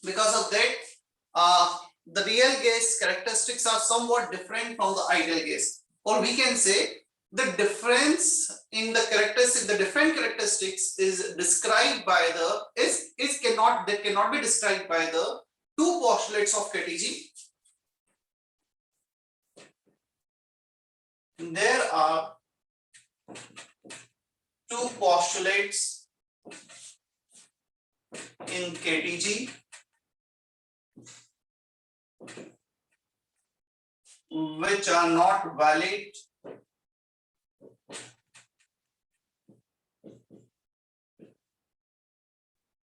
Because of that, the real gas characteristics are somewhat different from the ideal gas, or we can say the difference in the characteristics, the different characteristics is described by the is cannot that cannot be described by the two postulates of KTG. There are two postulates in KTG which are not valid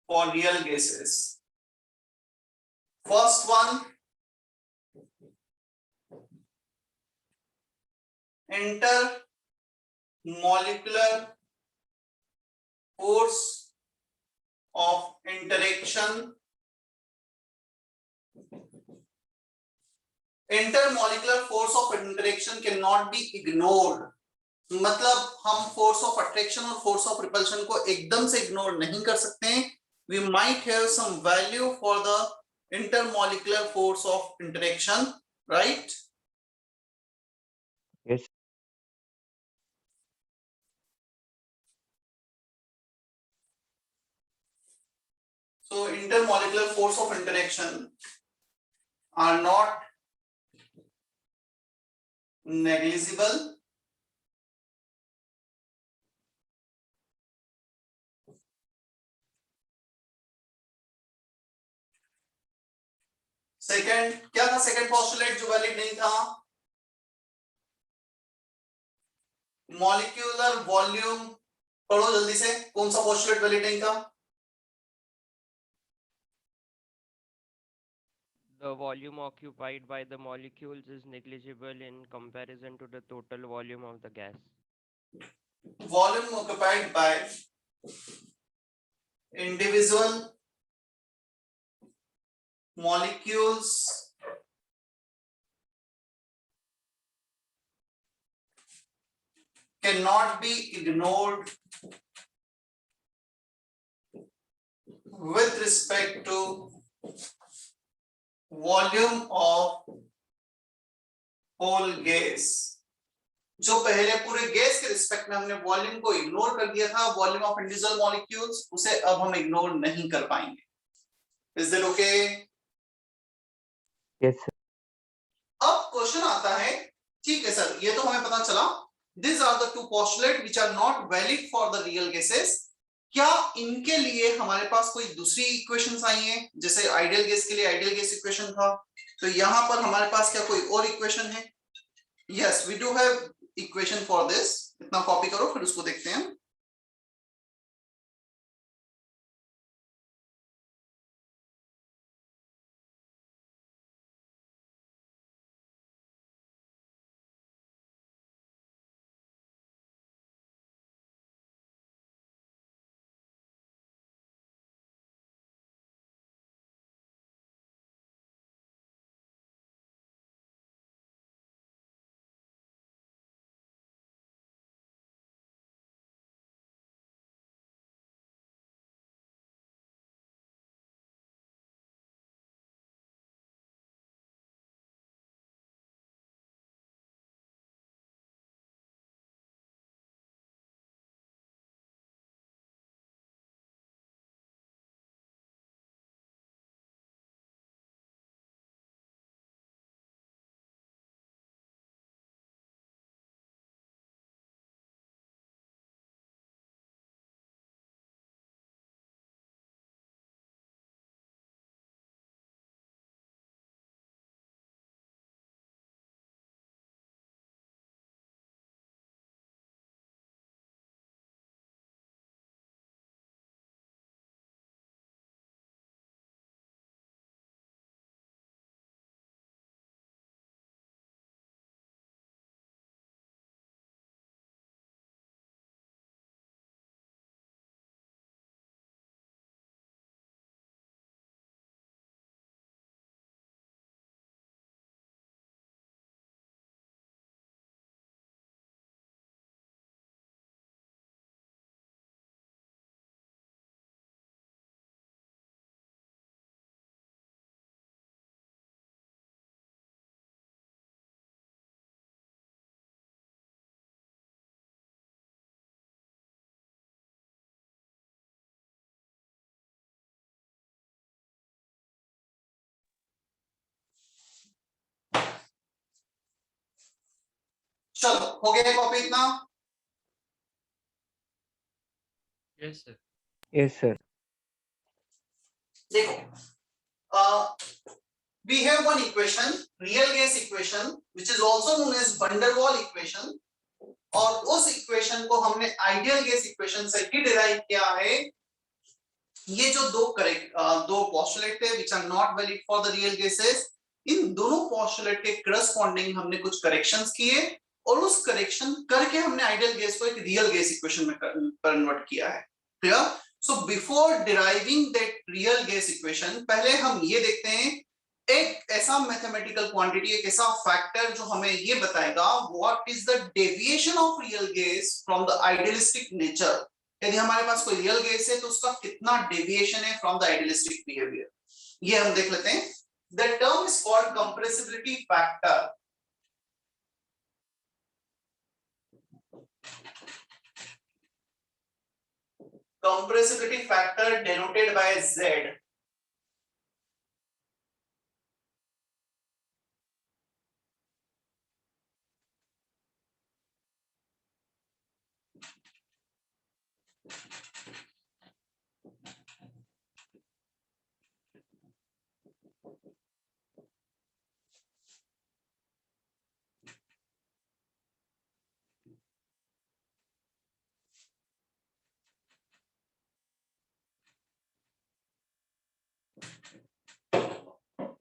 for real gases. First one, intermolecular force of interaction. Intermolecular force of interaction cannot be ignored. मतलब हम force of attraction और force of repulsion को एकदम से ignore नहीं कर सकते हैं. We might have some value for the intermolecular force of interaction, right? Yes. So intermolecular force of interaction are not negligible. Second क्या था? सेकंड पोस्टुलेट जो वैलिड नहीं था, मॉलिक्यूलर वॉल्यूम. पढ़ो जल्दी से, कौन सा पोस्टुलेट वैलिड नहीं था? The volume occupied by the molecules is negligible in comparison to the total volume of the gas. Volume occupied by individual molecules cannot be ignored with respect to volume of whole gas. जो पहले पूरे gas के respect में हमने volume को ignore कर दिया था, वॉल्यूम ऑफ इंडिविजुअल मॉलिक्यूल्स, उसे अब हम इग्नोर नहीं कर पाएंगे. Is that okay? Yes, sir. अब क्वेश्चन आता है, ठीक है सर, ये तो हमें पता चला, this are the two postulate which are not valid for the real gases. क्या इनके लिए हमारे पास कोई दूसरी इक्वेशंस आई हैं? जैसे आइडियल गैस के लिए आइडियल गैस इक्वेशन था, तो यहां पर हमारे पास क्या कोई और इक्वेशन है? Yes, we do have equation for this. इतना कॉपी करो, फिर उसको देखते हैं. चलो हो गया कॉपी इतना? Yes, sir. Yes, sir. देखो, we have one equation, real gas equation, which is also known as van der Waal equation, और उस इक्वेशन को हमने आइडियल गैस इक्वेशन से ही डिराइव किया है। ये जो दो पोस्टुलेट थे which are not valid for the real gases, इन दोनों पोस्टुलेट के करस्पॉन्डिंग हमने कुछ करेक्शंस किए और उस करेक्शन करके हमने आइडियल गैस को एक रियल गैस इक्वेशन में कन्वर्ट किया है। Clear? So before deriving that real gas equation, पहले हम ये देखते हैं एक ऐसा मैथमेटिकल क्वांटिटी, एक ऐसा फैक्टर जो हमें ये बताएगा what is the deviation of real gas from the idealistic nature. यदि हमारे पास कोई रियल गैस है तो उसका कितना डेविएशन है फ्रॉम द आइडियलिस्टिक बिहेवियर, ये हम देख लेते हैं। The term is called compressibility factor. Compressibility factor denoted by Z.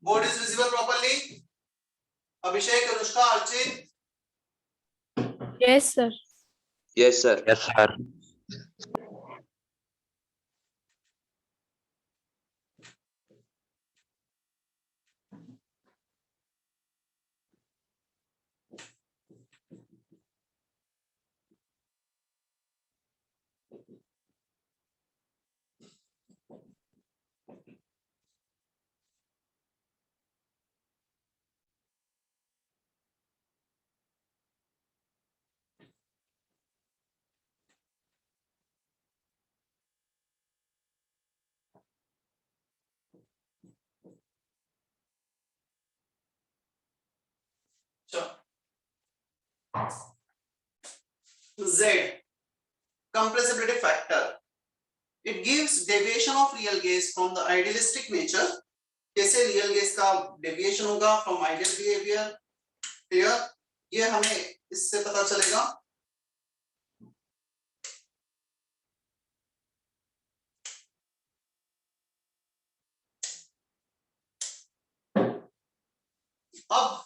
Board is visible properly? Abhishek, Anushka, Archit? Yes, sir. Yes, sir. Yes, sir. Z, compressibility factor. It gives deviation of real gas from the idealistic nature. कैसे real gas का deviation होगा from ideal behaviour, clear? ये हमें इससे पता चलेगा। अब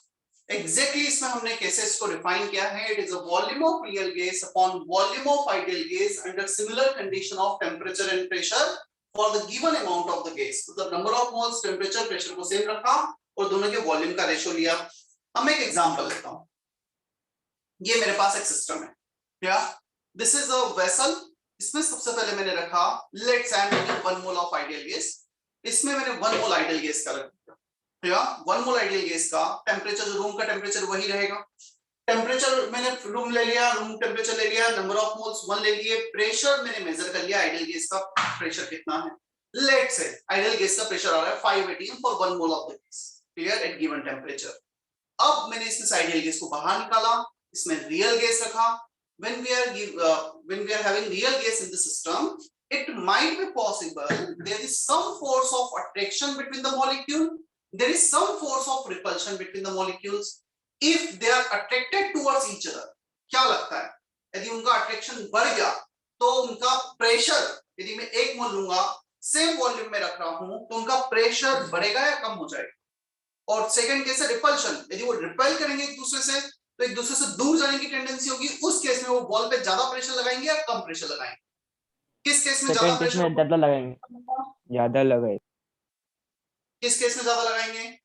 exactly इसमें हमने केसेस को डिफाइन किया है। It is a volume of real gas upon volume of ideal gas under similar condition of temperature and pressure for the given amount of the gas. मतलब number of moles, temperature, pressure को same रखा और दोनों के volume का ratio लिया। अब मैं एक एग्जांपल लेता हूं। ये मेरे पास एक सिस्टम है, क्या? This is a vessel. इसमें सबसे पहले मैंने रखा, let's I am taking 1 mole of ideal gas. इसमें मैंने 1 मोल आइडियल गैस का रखा, क्या? 1 मोल आइडियल गैस का टेम्परेचर, जो रूम का टेम्परेचर वही रहेगा। टेम्परेचर मैंने रूम ले लिया, रूम टेम्परेचर ले लिया, नंबर ऑफ मोल्स 1 ले लिए, प्रेशर मैंने मेजर कर लिया, आइडियल गैस का प्रेशर कितना है। लेट्स से आइडियल गैस का प्रेशर आ रहा है 5 atm for 1 mole of the gas, clear, at given temperature. अब मैंने इसमें से आइडियल गैस को बाहर निकाला, इसमें रियल गैस रखा। when we are having real gas in the system, it might be possible there is some force of attraction between the molecule, there is some force of repulsion between the molecules if they are attracted towards each other। क्या लगता है, यदि उनका attraction बढ़ गया तो उनका pressure, यदि मैं 1 मोल लूंगा, सेम वॉल्यूम में रख रहा हूं, तो उनका प्रेशर बढ़ेगा या कम हो जाएगा? और सेकंड केस है रिपल्शन। यदि वो रिपेल करेंगे एक दूसरे से तो एक दूसरे से दूर जाने की टेंडेंसी होगी। उस केस में वो बॉल पे ज्यादा प्रेशर लगाएंगे या कम प्रेशर लगाएंगे? किस केस में ज्यादा प्रेशर? ज्यादा लगाएंगे, ज्यादा लगाए। किस केस में ज्यादा लगाएंगे?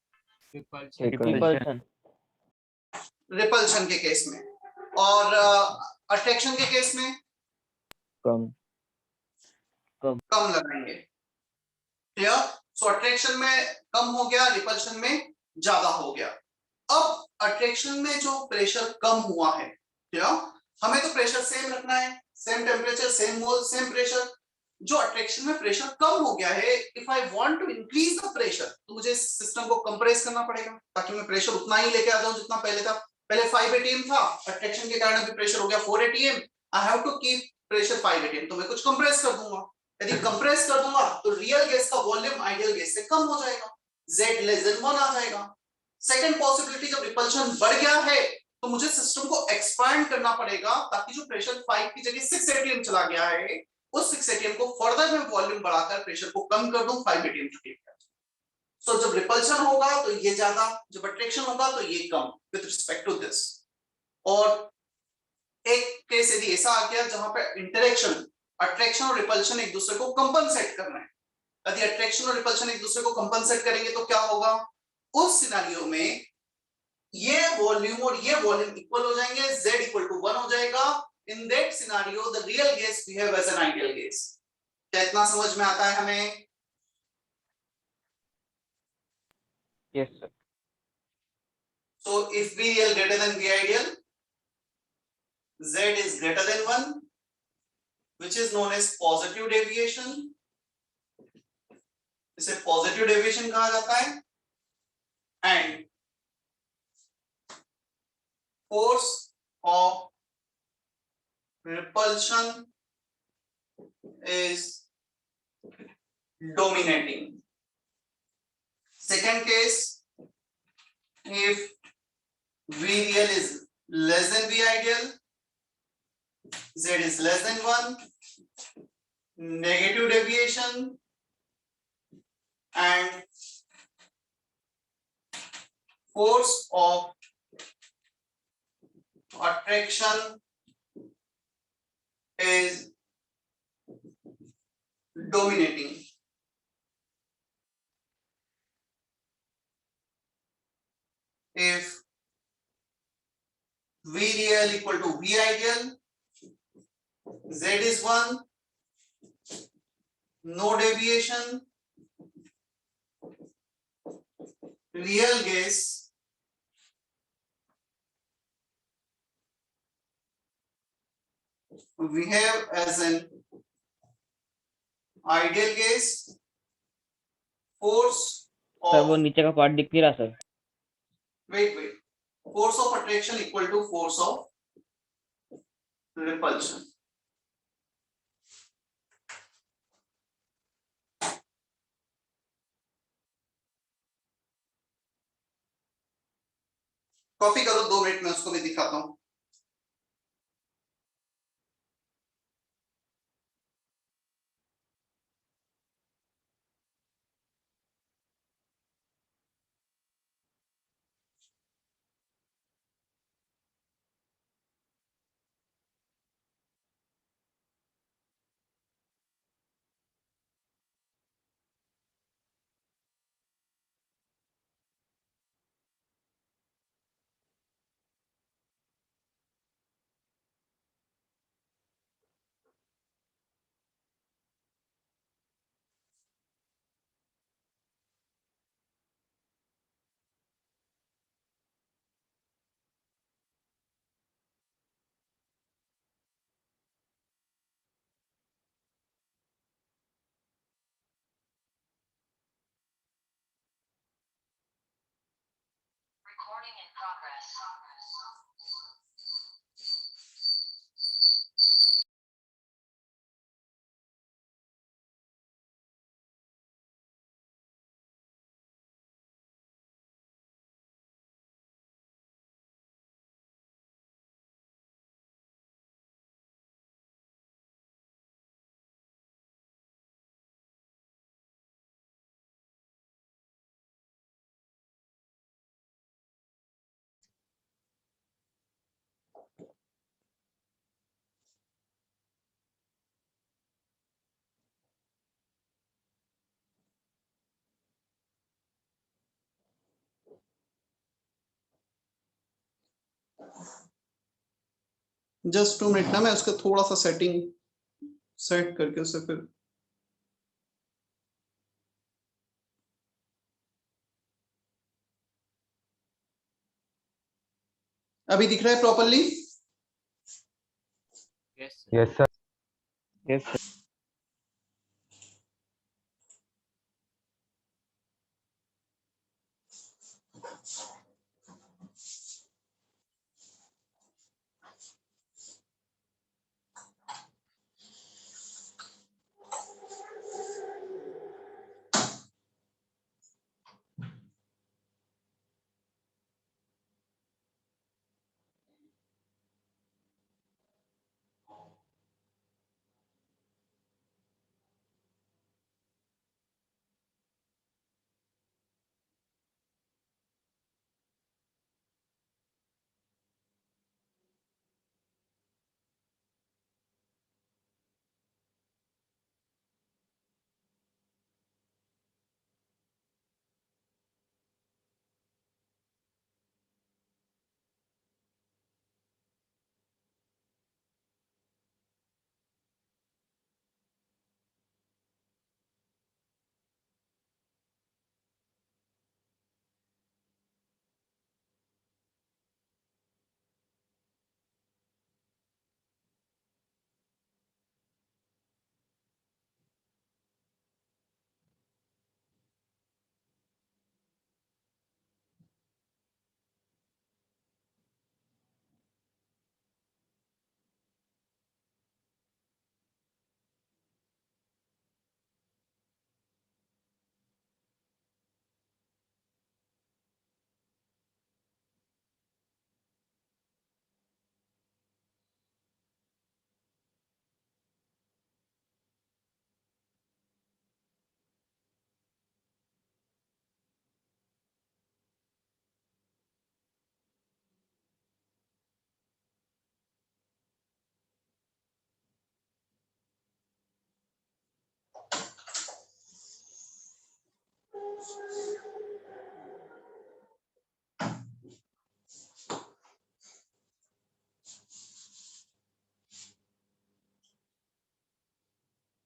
रिपल्शन। रिपल्शन के केस में। और अट्रैक्शन के केस में कम लगाएंगे, क्लियर? सो अट्रैक्शन में कम हो गया, रिपल्शन में ज्यादा हो गया। अब अट्रैक्शन में जो प्रेशर कम हुआ है, क्या हमें तो प्रेशर सेम रखना है, same temperature, same mole, same pressure. जो अट्रैक्शन में प्रेशर कम हो गया है, if I want to increase the pressure, तो मुझे सिस्टम को कंप्रेस करना पड़ेगा ताकि मैं प्रेशर उतना ही लेके आ जाऊं जितना पहले था। पहले 5 atm था, अट्रैक्शन के कारण अभी प्रेशर हो गया 4 atm, I have to keep pressure 5 atm, तो मैं कुछ कंप्रेस कर दूंगा। यदि कंप्रेस कर दूंगा तो रियल गैस का वॉल्यूम आइडियल गैस से कम हो जाएगा, z लेस देन 1 आ जाएगा। सेकंड पॉसिबिलिटी, जब रिपल्शन बढ़ गया है तो मुझे सिस्टम को एक्सपैंड करना पड़ेगा, ताकि जो प्रेशर 5 की जगह 6 atm चला गया है, उस 6 atm को फर्दर मैं वॉल्यूम बढ़ाकर प्रेशर को कम कर दूं 5 atm तक। सो जब रिपल्शन होगा तो ये ज्यादा, जब अट्रैक्शन होगा तो ये कम, विद रिस्पेक्ट टू दिस। और एक केस यदि ऐसा आ गया जहां पे इंटरेक्शन, अट्रैक्शन और रिपल्शन एक दूसरे को कंपनसेट करना है, यदि अट्रैक्शन और रिपल्शन एक दूसरे को कंपनसेट करेंगे तो क्या होगा, उस सिनेरियो में ये वॉल्यूम और ये वॉल्यूम इक्वल हो जाएंगे, z इक्वल टू 1 हो जाएगा। In that scenario the real gas behave as an ideal gas. क्या इतना समझ में आता है हमें? Yes, sir. So if V real greater than V ideal, Z is greater than 1, which is known as positive deviation. इसे positive deviation कहा जाता है। And force of repulsion is dominating. Second case, if V real is less than V ideal, Z is less than 1, negative deviation, and force of attraction is dominating. If V real equal to V ideal, Z is 1, no deviation, real gas we have as an ideal gas, force sir वो of, नीचे का part दिख नहीं रहा sir. wait, force of attraction equal to force of repulsion. Copy करो, 2 minute में उसको भी दिखाता हूं। जस्ट 2 मिनट ना, मैं उसका थोड़ा सा सेटिंग सेट करके उसे फिर अभी दिख रहा है properly? Yes, sir. Yes, sir.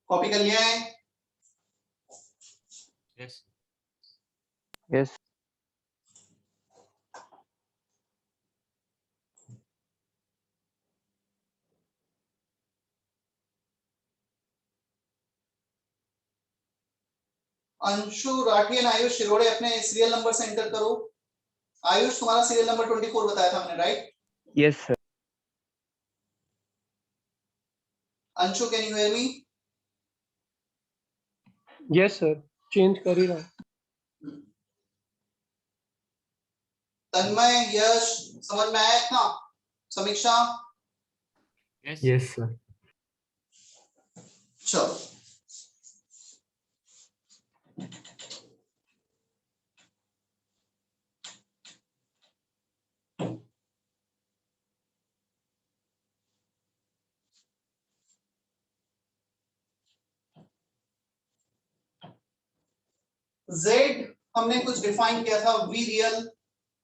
Copy कर लिया है? Yes. Yes. Anshu Rathi and Ayush Shirode अपने सीरियल नंबर से एंटर करो। आयुष तुम्हारा सीरियल नंबर 24 बताया था हमने, right? Yes, sir. Anshu, can you hear me? Yes sir, change कर ही रहा हूं। तन्मय, यश, समझ में आया इतना? समीक्षा? Yes, sir. चलो, Z हमने कुछ डिफाइन किया था, V real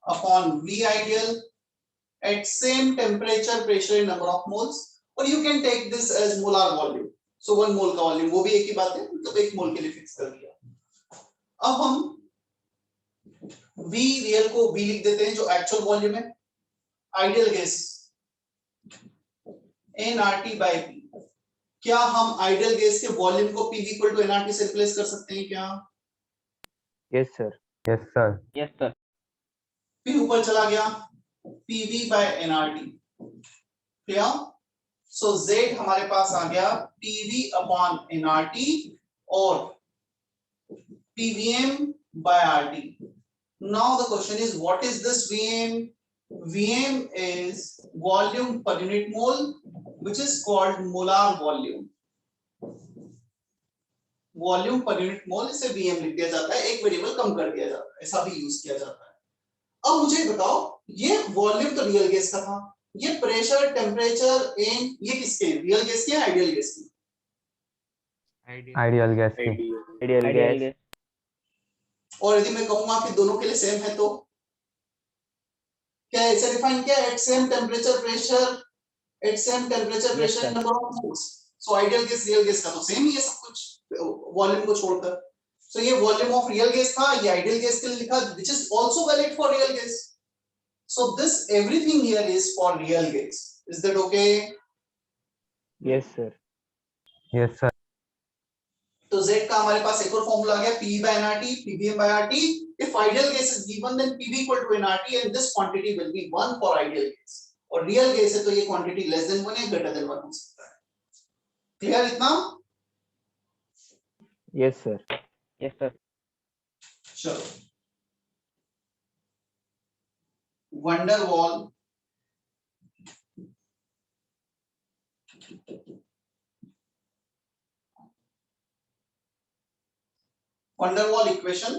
upon V ideal at same temperature, pressure and number of moles, or you can take this as molar volume. So 1 mole का वॉल्यूम, वो भी एक ही बात है, मतलब 1 मोल के लिए फिक्स कर दिया। अब हम V रियल को V लिख देते हैं जो एक्चुअल वॉल्यूम है, ideal gas nRT by P। क्या हम आइडियल गैस के वॉल्यूम को P इक्वल टू nRT से रिप्लेस कर सकते हैं क्या? Yes, sir. Yes, sir. Yes, sir. P ऊपर चला गया, PV by nRT, clear? So Z हमारे पास आ गया PV अपॉन nRT और PVM by RT. Now the question is, what is this VM? VM is volume per unit mole, which is called molar volume. Volume per unit mole, इसे VM लिख दिया जाता है, एक variable कम कर दिया जाता है, ऐसा भी यूज किया जाता है। अब मुझे बताओ, ये वॉल्यूम तो रियल गैस का था, ये प्रेशर, टेम्परेचर एंड ये किसके हैं? रियल गैस के, आइडियल गैस के? Ideal gas. Ideal gas. और यदि मैं कहूंगा कि दोनों के लिए सेम है तो क्या ऐसे डिफाइन किया? At same temperature pressure, at same temperature pressure number of moles. So ideal gas real gas का तो सेम ही है सब कुछ, वॉल्यूम को छोड़कर। सो ये वॉल्यूम ऑफ रियल गैस था, ये आइडियल गैस के लिए लिखा, which is also valid for real gas. So this everything here is for real gas. Is that okay? Yes, sir. Yes, sir. तो Z का हमारे पास एक और फॉर्मूला आ गया, PV by nRT, PVM by RT. If ideal gas is given, then PV equal to nRT and this quantity will be 1 for ideal gas. और real gas है तो ये quantity less than 1 है, greater than 1 हो सकता है। Clear इतना? Yes, sir. Yes, sir. चलो, van der Waals equation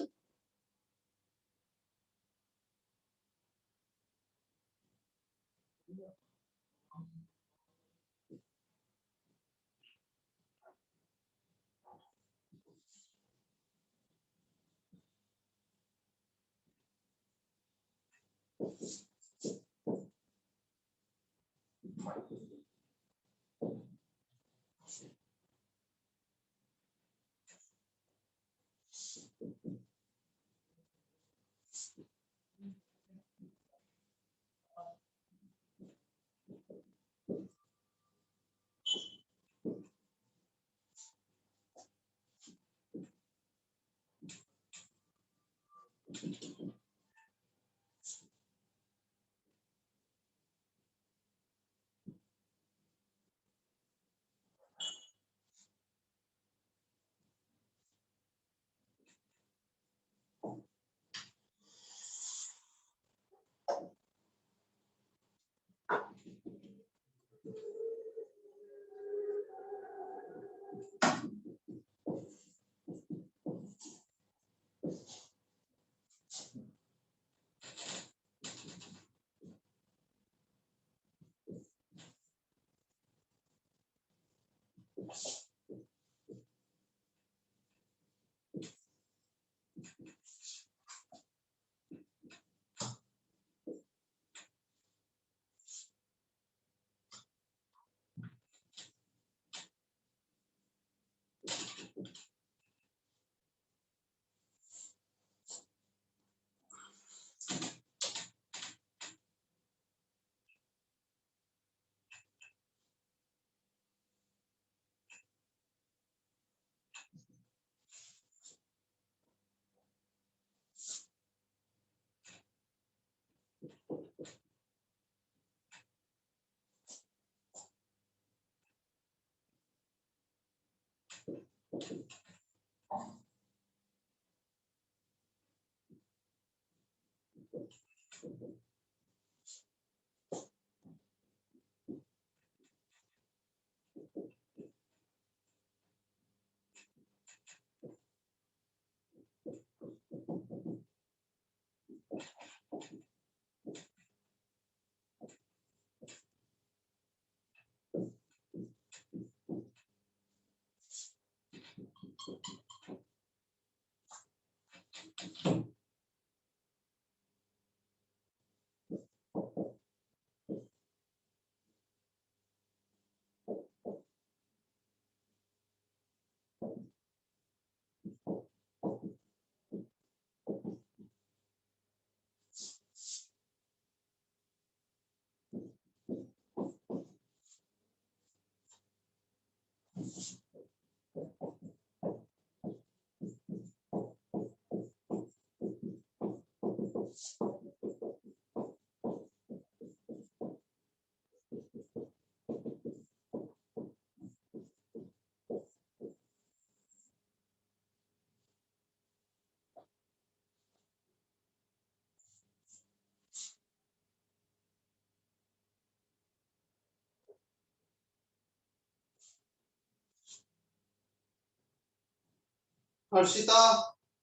Harshita,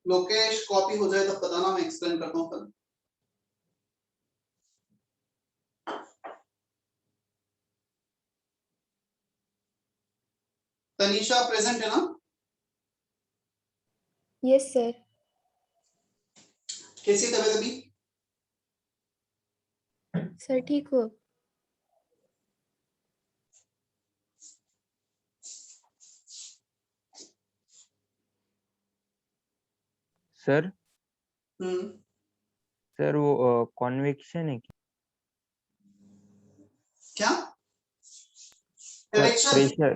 Lokesh, copy हो जाए तब बताना, मैं एक्सप्लेन करता हूँ कल। तनीषा प्रेजेंट है ना? Yes, sir. कैसी है तबीयत अभी? सर ठीक हो? सर हम्म, सर वो कॉन्वेक्शन है क्या? Correction, pressure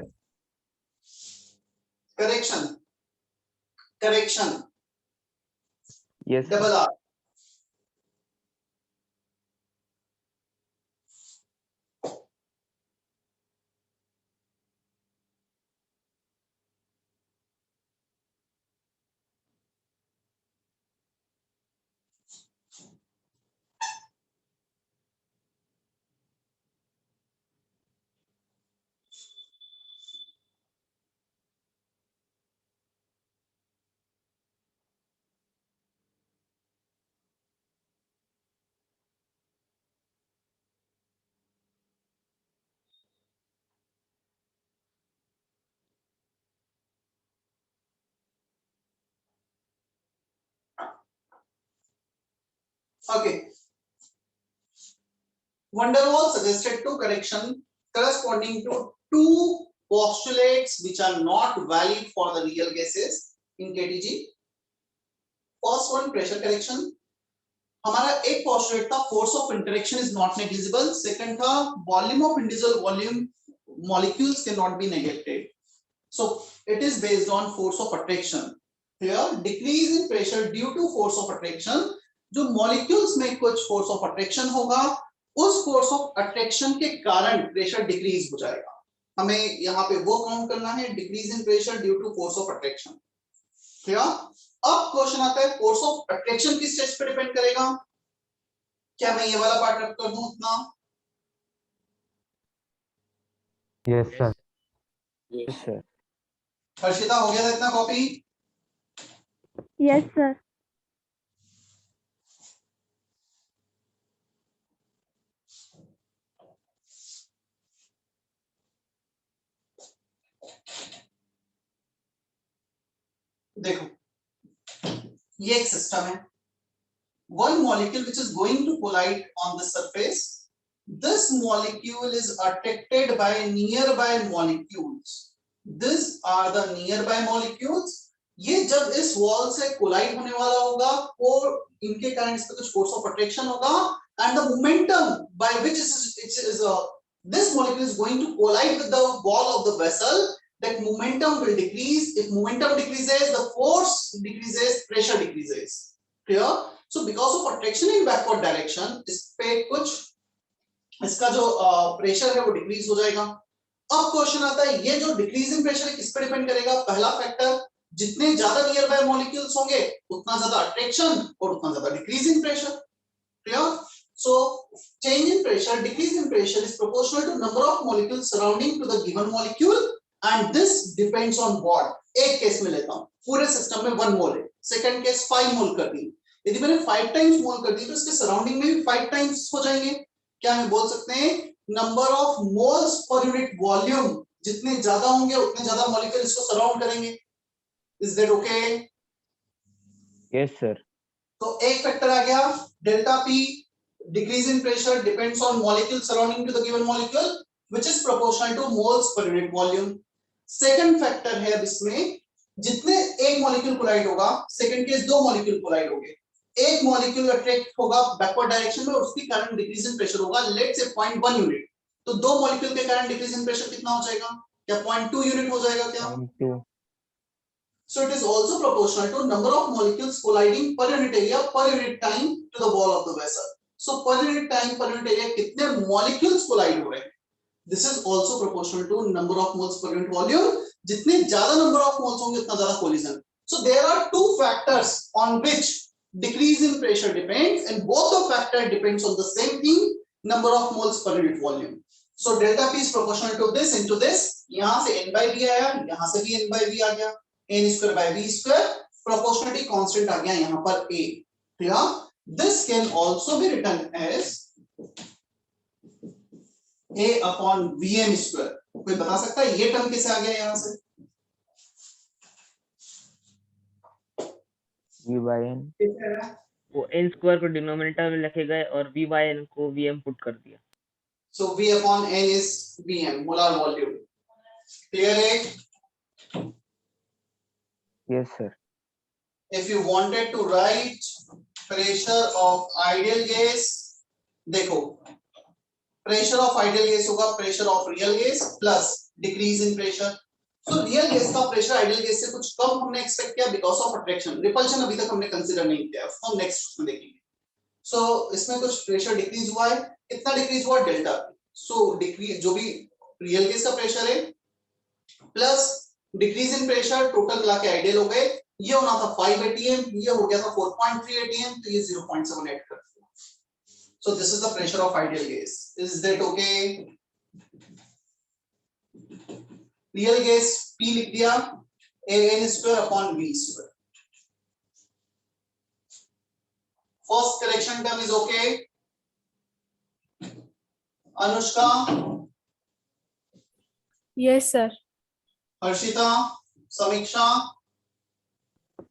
correction, correction, yes double R. Okay. Van der Waals suggested two correction corresponding to two postulates which are not valid for the real gases in KTG. First one, pressure correction. हमारा एक postulate था force of interaction is not negligible. Second था volume of individual volume molecules cannot be neglected. So it is based on force of attraction. Here decrease in pressure due to force of attraction. जो molecules में कुछ force of attraction होगा, उस force of attraction के कारण pressure decrease हो जाएगा। हमें यहाँ पे वो काउंट करना है, decrease in pressure due to force of attraction. ठीक है, अब क्वेश्चन आता है फोर्स ऑफ अट्रैक्शन किस स्टेज पे डिपेंड करेगा? क्या मैं ये वाला पार्ट रख कर दूं उतना? Yes sir, yes sir. Harshita, हो गया था इतना कॉपी? Yes, sir. देखो, ये एक सिस्टम है, one molecule which is going to collide on the surface, this molecule is attracted by nearby molecules. These are the nearby molecules. ये जब इस वॉल से कोलाइड होने वाला होगा और इनके कारण इस पे कुछ फोर्स ऑफ अट्रैक्शन होगा, and the momentum by which this molecule is going to collide with the wall of the vessel, that momentum will decrease. If momentum decreases, the force decreases, pressure decreases. Clear? So because of attraction in backward direction, इस पे कुछ इसका जो pressure है वो decrease हो जाएगा। अब क्वेश्चन आता है, ये जो डिक्रीज इन प्रेशर है किस पे डिपेंड करेगा? पहला फैक्टर, जितने ज्यादा नियर बाय मॉलिक्यूल्स होंगे उतना ज्यादा अट्रैक्शन और उतना ज्यादा decrease in pressure. Clear? So change in pressure, decrease in pressure is proportional to number of molecules surrounding to the given molecule and this depends on what? एक case में लेता हूं, पूरे सिस्टम में 1 मोल है, सेकंड केस 5 मोल कर दी, यदि मैंने 5 टाइम्स मोल कर दी तो इसके सराउंडिंग में भी 5 टाइम्स हो जाएंगे। क्या हम बोल सकते हैं number of moles per unit volume, जितने ज्यादा होंगे उतने ज्यादा मॉलिक्यूल इसको सराउंड करेंगे। Is that okay? Yes sir. तो एक फैक्टर आ गया delta P, decrease in pressure depends on molecule surrounding to the given molecule which is proportional to moles per unit volume। Second factor है अब इसमें, जितने एक मॉलिक्यूल कोलाइड होगा, second case 2 molecule collide होंगे, एक मॉलिक्यूल अट्रैक्ट होगा backward direction में और उसके कारण डिक्रीज इन प्रेशर होगा लेट्स से 0.1 यूनिट, तो 2 मॉलिक्यूल के कारण डिक्रीज इन प्रेशर कितना हो जाएगा? क्या 0.2 यूनिट हो जाएगा क्या? 0.2। So it is also proportional to number of molecules colliding per unit area per unit time to the wall of the vessel। So per unit time per unit area कितने molecules collide हो रहे हैं, this is also proportional to number of moles per unit volume। जितने ज्यादा number of moles होंगे उतना ज्यादा collision। So there are two factors on which decrease in pressure depends and both the factor depends on the same thing, number of moles per unit volume। So delta P is proportional to this into this, यहाँ से n by v आया, यहाँ से भी n by v आ गया, n square by v square, proportionality constant आ गया यहाँ पर a। clear? This can also be written as a upon vm square। कोई बता सकता है ये टर्म कैसे आ गया यहाँ से? v by n, वो n स्क्वायर को डिनोमिनेटर में लिखे गए और v by n को vm पुट कर दिया। So v upon n is vm, molar volume। clear है? yes sir। If you wanted to write pressure of ideal gas, देखो pressure of ideal gas होगा pressure of real gas plus decrease in pressure। So real gas का pressure ideal gas से कुछ कम हमने expect किया because of attraction, repulsion अभी तक हमने consider नहीं किया, उसको हम next में देखेंगे। So इसमें कुछ pressure decrease हुआ है, कितना decrease हुआ? डेल्टा। So decrease जो भी real gas का pressure है plus decrease in pressure total मिला के ideal हो गए, ये होना था 5 atm, ये हो गया था 4.3 atm, तो ये 0.78 कर दिया। So this is the pressure of ideal gas। Is that okay? Real gas P लिख दिया, an square upon v square। First correction term is okay? Anushka, Yes, sir. Harshita, समीक्षा,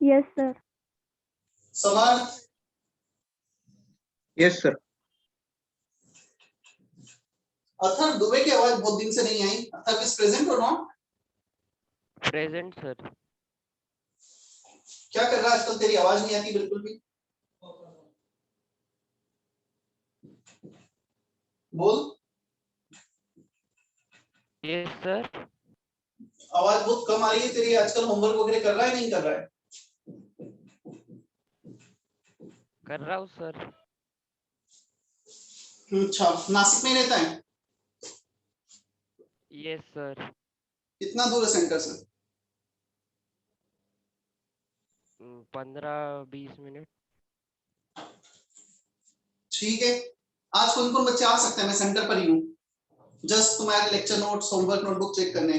Yes, sir. समर्थ, यस सर। अथर दुबे की आवाज बहुत दिन से नहीं आई। अथर इज प्रेजेंट और नॉट? Present, sir. क्या कर रहा है आजकल? तेरी आवाज नहीं आती बिल्कुल भी। बोल। Yes, sir. आवाज बहुत कम आ रही है तेरी आजकल। होमवर्क वगैरह कर रहा है नहीं कर रहा है? कर रहा हूँ सर। अच्छा, नासिक में ही रहता है? Yes sir. कितना दूर है सेंटर से? 15-20 मिनट। ठीक है, आज कौन कौन बच्चे आ सकते हैं? मैं सेंटर पर ही हूँ, जस्ट तुम्हारे lecture notes, homework notebook check करने।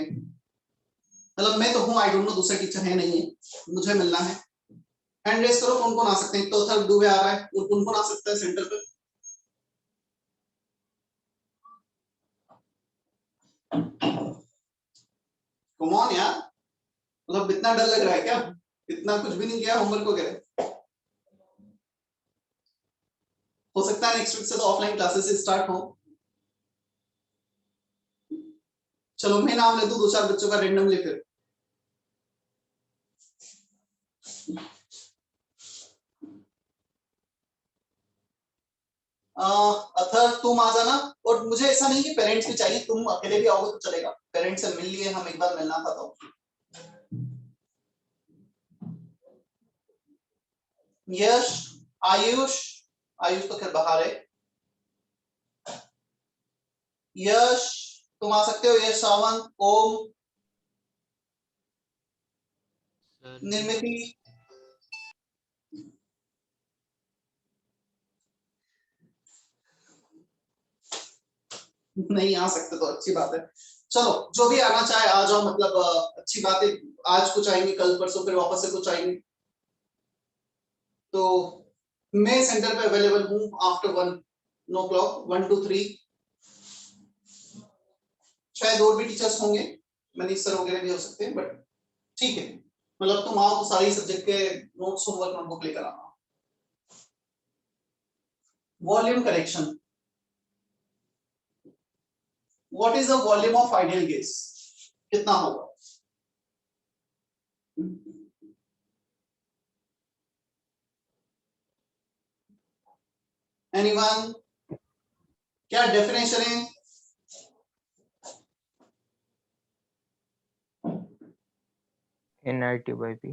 मतलब मैं तो हूँ, आई डोंट नो दूसरे टीचर है नहीं है, मुझे मिलना है। हैंड रेस करो कौन कौन आ सकते हैं। तो थर्ड दुबे आ रहा है, और कौन कौन आ सकता है सेंटर पे? कम ऑन यार, मतलब इतना डर लग रहा है क्या? इतना कुछ भी नहीं किया होमवर्क वगैरह? हो सकता है नेक्स्ट वीक से तो ऑफलाइन क्लासेस स्टार्ट हो। चलो मैं नाम ले दूं 2-4 बच्चों का रेंडमली फिर। अथर तुम आ जाना, और मुझे ऐसा नहीं कि पेरेंट्स भी चाहिए, तुम अकेले भी आओगे तो चलेगा। पेरेंट्स से मिल लिए, हम एक बार मिलना था तो। यश, आयुष, आयुष तो खैर बाहर है। यश तुम आ सकते हो। यश, सावंत, ओम, निर्मिति, नहीं आ सकते तो अच्छी बात है। चलो जो भी आना चाहे आ जाओ, मतलब अच्छी बात है। आज कुछ आएंगे, कल परसों फिर वापस से कुछ आएंगे। तो मैं सेंटर पे अवेलेबल हूँ आफ्टर 1 o'clock, 1 to 3। शायद और भी टीचर्स होंगे, मनीष सर वगैरह भी हो सकते हैं, बट ठीक है। मतलब तुम आओ तो सारी सब्जेक्ट के नोट्स, होमवर्क, नोटबुक लेकर आना। Volume correction. What is the volume of ideal gas? कितना होगा? एनीवन? क्या डेफिनेशन है? NRT/P.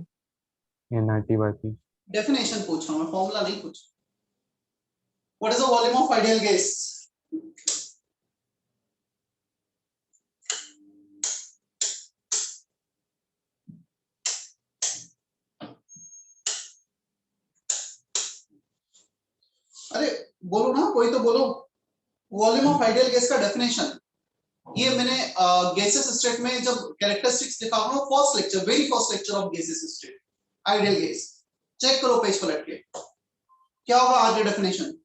NRT/P. डेफिनेशन पूछ रहा हूं मैं, फॉर्मूला नहीं पूछ। What is the volume of ideal gas? अरे बोलो ना, कोई तो बोलो। वॉल्यूम ऑफ आइडियल गैस का डेफिनेशन ये मैंने गैसेस स्टेट में जब कैरेक्टरिस्टिक्स लिखा हुआ, first lecture, very first lecture of gases state, ideal gas. Check करो पेज पलट के, क्या होगा आगे डेफिनेशन।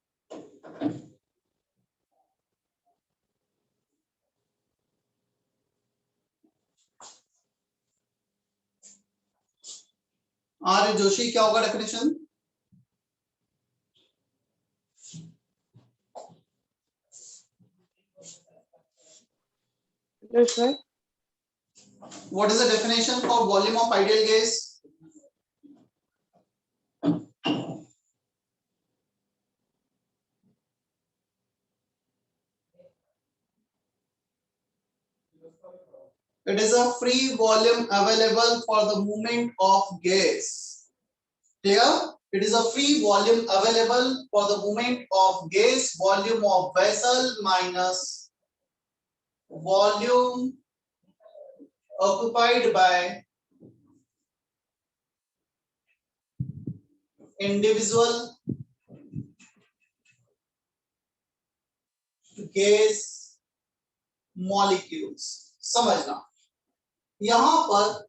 आर्य जोशी, क्या होगा definition? Yes, sir. What is the definition for volume of ideal gas? It is a free volume available for the movement of gas. Clear? It is a free volume available for the movement of gas, volume of vessel minus volume occupied by individual gas molecules। समझना, यहां पर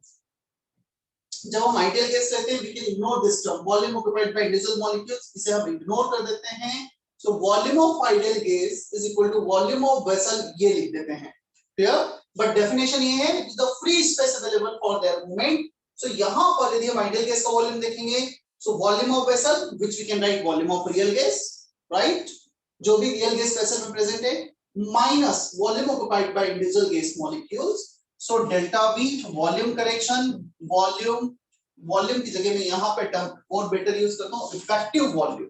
जब हम ideal gas लेते हैं, we can ignore this term volume occupied by individual molecules, इसे हम ignore कर देते हैं। So volume of ideal gas is equal to volume of vessel, ये लिख देते हैं। क्लियर? बट डेफिनेशन ये है, it is the free space available for their movement. So यहां पर यदि हम आइडियल गैस का वॉल्यूम देखेंगे, so volume of vessel which we can write volume of real gas, right, जो भी रियल गैस वेसल में प्रेजेंट है, minus volume occupied by individual gas molecules. So delta V volume correction, volume की जगह में यहां पे टर्म और बेटर यूज करता हूं, इफेक्टिव वॉल्यूम।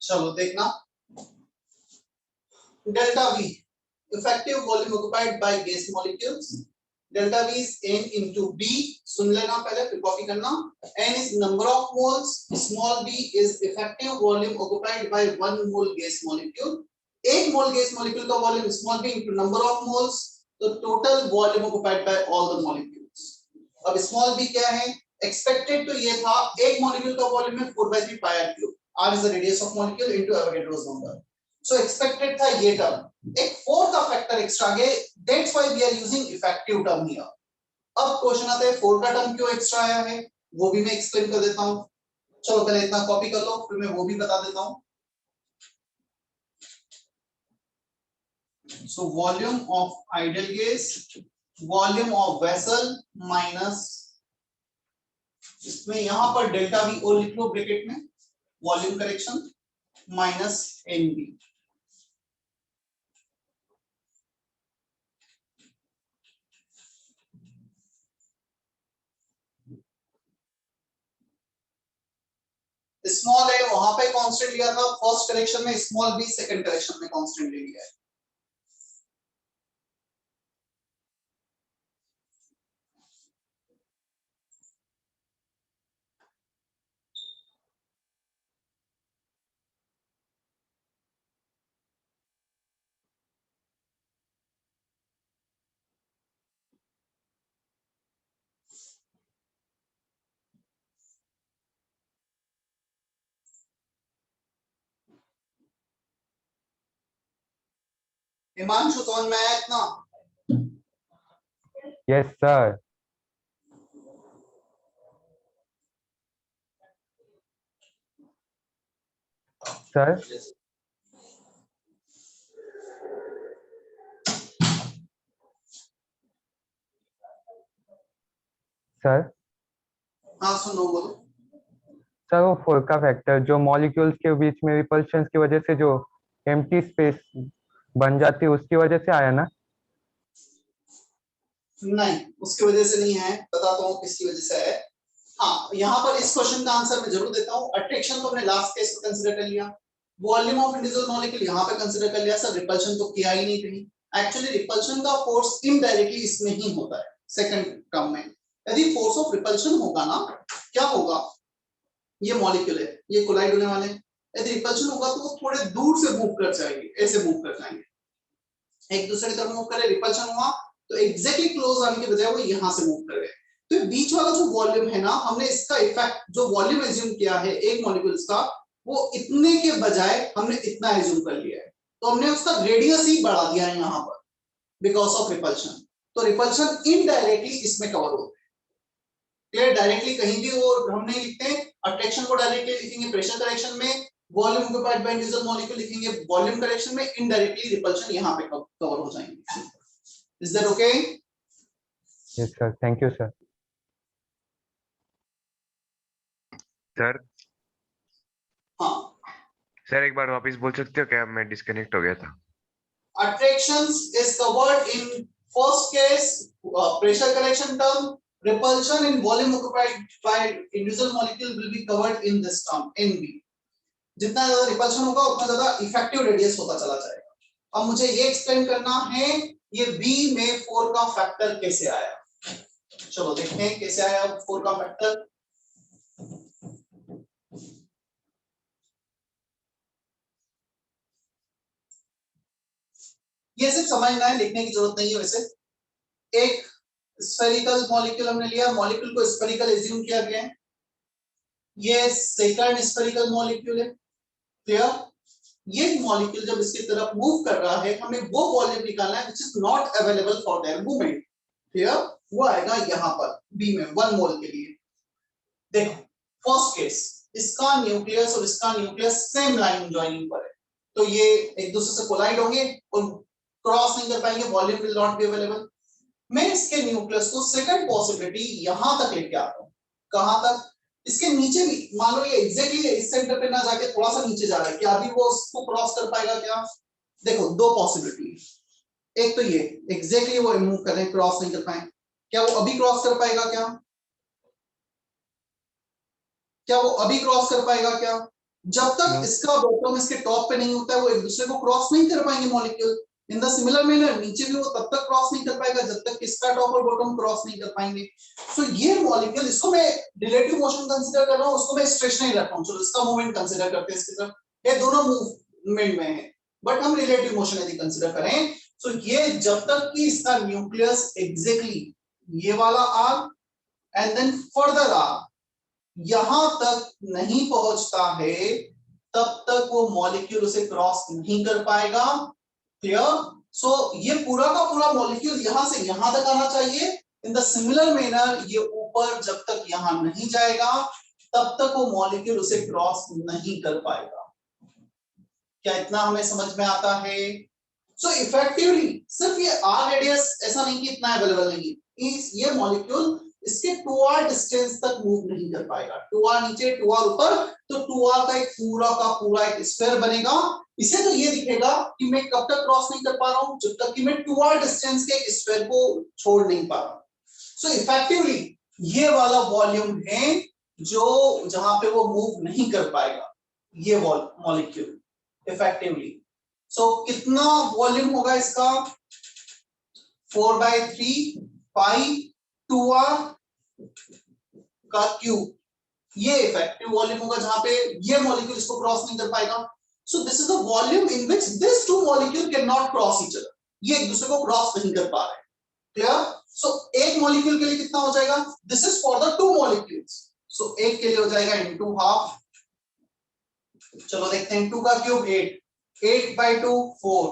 चलो देखना, delta we effective volume occupied by gas molecules. Delta V is N into B, सुन लेना पहले फिर कॉपी करना. N is number of moles, small b is effective volume occupied by 1 mole gas molecule. एक मोल gas molecule का volume small b into number of moles, तो total volume occupied by all the molecules. अब small b क्या है? Expected तो ये था एक मॉलिक्यूल का वॉल्यूम है 4/3 pi r cube. R is the radius of molecule into Avogadro's number. So expected था ये टर्म. एक 4 का फैक्टर एक्स्ट्रा है, that's why we are using effective term here. अब क्वेश्चन आता है 4 का टर्म क्यों एक्स्ट्रा आया है, वो भी मैं एक्सप्लेन कर देता हूं. चलो पहले इतना कॉपी कर लो, फिर मैं वो भी बता देता हूं. So volume of ideal gas, volume of vessel minus, इसमें यहां पर डेल्टा V और लिख लो ब्रैकेट में, volume correction minus NB. Small है वहां पे कांस्टेंट लिया था फर्स्ट करेक्शन में, स्मॉल b सेकंड करेक्शन में कांस्टेंट ले लिया है. हिमांशु समझ में आया इतना? Yes sir. सर सर हाँ सुनो बोलो. सर वो 4 का फैक्टर जो मॉलिक्यूल्स के बीच में रिपल्शंस की वजह से जो एम्प्टी स्पेस बन जाती है उसकी वजह से आया ना? नहीं, उसकी वजह से नहीं है, बताता हूँ किसकी वजह से है. हाँ, यहाँ पर इस क्वेश्चन का आंसर मैं जरूर देता हूँ. अट्रैक्शन तो हमने लास्ट केस में कंसीडर कर लिया, वॉल्यूम ऑफ इंडिविजुअल मॉलिक्यूल यहाँ पे कंसीडर कर लिया. सर रिपल्शन तो किया ही नहीं कहीं. एक्चुअली रिपल्शन का फोर्स इनडायरेक्टली इसमें ही होता है सेकंड टर्म में. यदि फोर्स ऑफ रिपल्शन होगा ना, क्या होगा, ये मॉलिक्यूल है, ये कोलाइड होने वाले हैं. यदि रिपल्शन होगा तो वो थोड़े दूर से मूव कर जाएंगे, ऐसे मूव कर जाएंगे, एक दूसरे की तरफ मूव करे. रिपल्शन हुआ तो एग्जैक्टली क्लोज आने के बजाय वो यहां से मूव कर गए. तो बीच वाला जो वॉल्यूम है ना, हमने इसका इफेक्ट जो वॉल्यूम एज्यूम किया है एक मॉलिक्यूल्स का, वो इतने के बजाय हमने इतना एज्यूम कर लिया है. तो हमने उसका रेडियस ही बढ़ा दिया है यहाँ पर बिकॉज ऑफ रिपल्शन. तो रिपल्शन इनडायरेक्टली इसमें कवर होता है. क्लियर? डायरेक्टली कहीं भी और हम नहीं लिखते. अट्रैक्शन को डायरेक्टली लिखेंगे प्रेशर करेक्शन में, volume occupied by individual molecule लिखेंगे वॉल्यूम करेक्शन में, इनडायरेक्टली रिपल्शन यहाँ पे कवर हो जाएंगे. Is that okay? Yes sir, thank you sir. Sir हाँ, सर एक बार वापस बोल सकते हो क्या, मैं डिस्कनेक्ट हो गया था. attractions is covered in first case pressure correction term. Repulsion in volume occupied by individual molecule will be covered in this term NB. जितना ज्यादा रिपल्शन होगा उतना ज्यादा इफेक्टिव रेडियस होता चला जाएगा. अब मुझे ये एक्सप्लेन करना है ये B में 4 का फैक्टर कैसे आया. चलो देखते हैं कैसे आया 4 का फैक्टर. ये सिर्फ समझना है, लिखने की जरूरत नहीं है. वैसे एक स्फेरिकल मॉलिक्यूल हमने लिया, मॉलिक्यूल को स्फेरिकल एज्यूम किया गया है. ये सेकंड स्फेरिकल मॉलिक्यूल है. क्लियर? ये मॉलिक्यूल जब इसकी तरफ मूव कर रहा है, हमें वो वॉल्यूम निकालना है which is not available for their movement. Clear? वो आएगा यहां पर बी में 1 मोल के लिए. देखो फर्स्ट केस, इसका न्यूक्लियस और इसका न्यूक्लियस सेम लाइन जॉइनिंग पर है, तो ये एक दूसरे से कोलाइड होंगे और क्रॉस नहीं कर पाएंगे, volume will not be available. मैं इसके न्यूक्लियस को सेकंड पॉसिबिलिटी यहां तक लेके आता हूं. कहां तक? इसके नीचे भी. मान लो ये एग्जैक्टली इस सेंटर पे ना जाके थोड़ा सा नीचे जा रहा है, क्या अभी वो उसको क्रॉस कर पाएगा क्या? देखो दो पॉसिबिलिटी. एक तो ये एग्जैक्टली वो मूव कर रहे हैं, क्रॉस नहीं कर पाए, क्या वो अभी क्रॉस कर पाएगा क्या? क्या वो अभी क्रॉस कर पाएगा क्या? जब तक इसका बॉटम इसके टॉप पे नहीं होता है वो एक दूसरे को क्रॉस नहीं कर पाएंगे molecule. In the similar manner नीचे भी वो तब तक क्रॉस नहीं कर पाएगा जब तक किसका टॉप और बॉटम क्रॉस नहीं कर पाएंगे। सो ये मॉलिक्यूल, इसको मैं रिलेटिव मोशन कंसीडर कर रहा हूं, उसको मैं स्टेशनरी रख रहा हूं। चलो इसका मूवमेंट कंसीडर करते हैं इसकी तरफ, ये दोनों मूवमेंट में है, बट हम रिलेटिव मोशन यदि कंसीडर करें तो ये जब तक कि इसका न्यूक्लियस एग्जैक्टली ये वाला r and then further r यहां तक नहीं पहुंचता है तब तक वो मॉलिक्यूल उसे क्रॉस नहीं कर पाएगा। क्लियर? सो ये पूरा का पूरा मॉलिक्यूल यहां से यहां तक आना चाहिए। इन द सिमिलर मैनर ये ऊपर जब तक यहां नहीं जाएगा तब तक वो मॉलिक्यूल उसे क्रॉस नहीं कर पाएगा। क्या इतना हमें समझ में आता है? सो इफेक्टिवली सिर्फ ये आर रेडियस ऐसा नहीं कि इतना अवेलेबल नहीं है, ये मॉलिक्यूल इसके 2r डिस्टेंस तक मूव नहीं कर पाएगा। 2r नीचे 2r ऊपर, तो 2r का एक पूरा एक स्फीयर बनेगा। इसे तो ये दिखेगा कि मैं कब तक क्रॉस नहीं कर पा रहा हूं, जब तक कि मैं 2r डिस्टेंस के एक स्फीयर को छोड़ नहीं पा रहा। सो इफेक्टिवली ये वाला वॉल्यूम है जो जहां पे वो मूव नहीं कर पाएगा ये मॉलिक्यूल इफेक्टिवली। सो कितना वॉल्यूम होगा इसका? 4/3 पाई 2r का क्यूब, ये इफेक्टिव वॉल्यूम होगा जहां पे ये मॉलिक्यूल इसको क्रॉस नहीं कर पाएगा। सो this is the volume in which this two molecule can not cross each other, ये एक दूसरे को क्रॉस नहीं कर पा रहे। क्लियर? सो एक मॉलिक्यूल के लिए कितना हो जाएगा? This is for the 2 molecules. So एक के लिए हो जाएगा इनटू हाफ। चलो देखते हैं, 2 का cube 8, 8/2 4,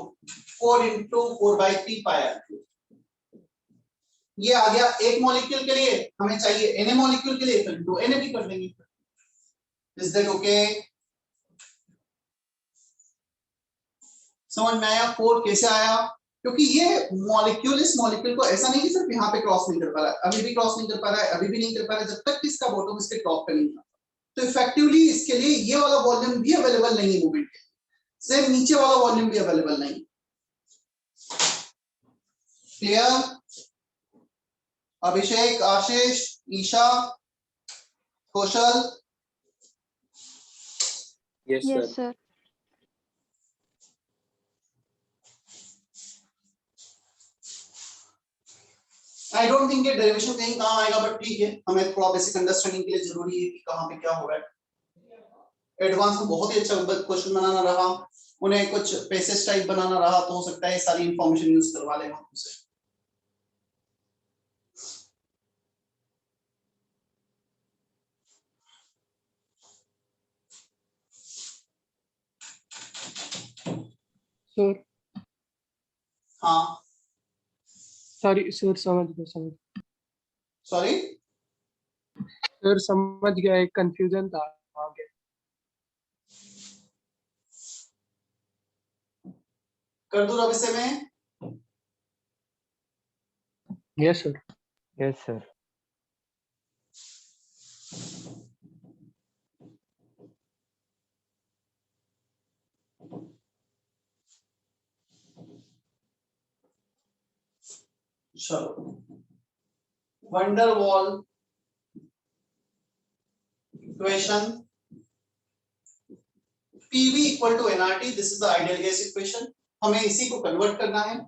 4 into 4/3 pi r cube. ये आ गया एक मॉलिक्यूल के लिए, हमें चाहिए Na मॉलिक्यूल के लिए, फिर तो Na भी कर लेंगे। Is that okay? समझ में आया 4 कैसे आया? क्योंकि ये मॉलिक्यूल इस मॉलिक्यूल को ऐसा नहीं कि सिर्फ यहाँ पे क्रॉस नहीं कर पा रहा है, अभी भी क्रॉस नहीं कर पा रहा है, अभी भी नहीं कर पा रहा है, जब तक इसका बॉटम इसके टॉप पे नहीं आता। तो इफेक्टिवली इसके लिए ये वाला वॉल्यूम भी अवेलेबल नहीं है मूवमेंट के, सिर्फ नीचे वाला वॉल्यूम भी अवेलेबल नहीं। Clear? Abhishek, Ashish, Isha, Kaushal? Yes, sir. I don't think ये डेरिवेशन कहीं कहाँ आएगा, बट ठीक है, हमें थोड़ा बेसिक अंडरस्टैंडिंग के लिए जरूरी है कि कहाँ पे क्या हो रहा है। एडवांस में बहुत ही अच्छा क्वेश्चन बनाना रहा, उन्हें कुछ पैसेज टाइप बनाना रहा, तो हो सकता है सारी इंफॉर्मेशन यूज करवा लें हम उनसे। सर हाँ सॉरी सर, समझ गया सॉरी सर, समझ गया, एक कंफ्यूजन था आगे। कर दूं अब इसे मैं? Yes sir. Yes, sir. चलो, van der Waals equation PV equal to nRT, this is the ideal gas equation, हमें इसी को कन्वर्ट करना है।